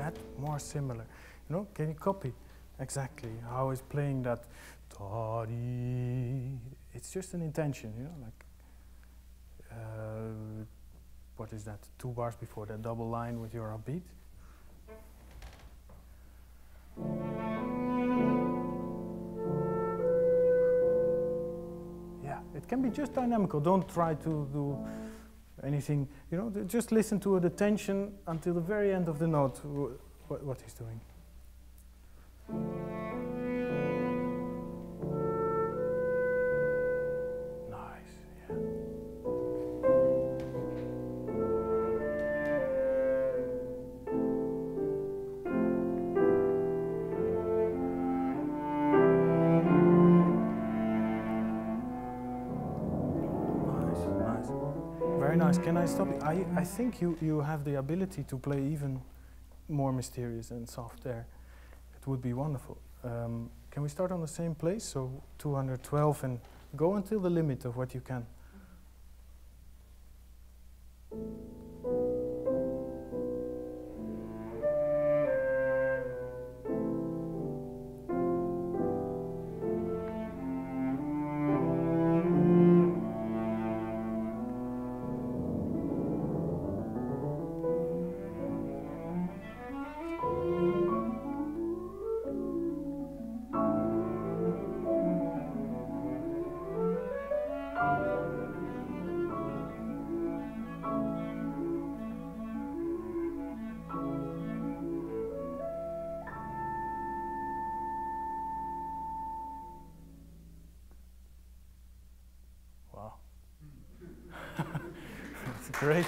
that more similar. You know, can you copy exactly how he's playing that? It's just an intention, you know, like what is that? 2 bars before that double line with your upbeat. Yeah, it can be just dynamical. Don't try to do anything, you know, just listen to the tension until the very end of the note, what he's doing. Nice, yeah. Very nice. Can I stop you? I think you have the ability to play even more mysterious and soft there. It would be wonderful. Can we start on the same place? So 212 and go until the limit of what you can. Wow. That's great.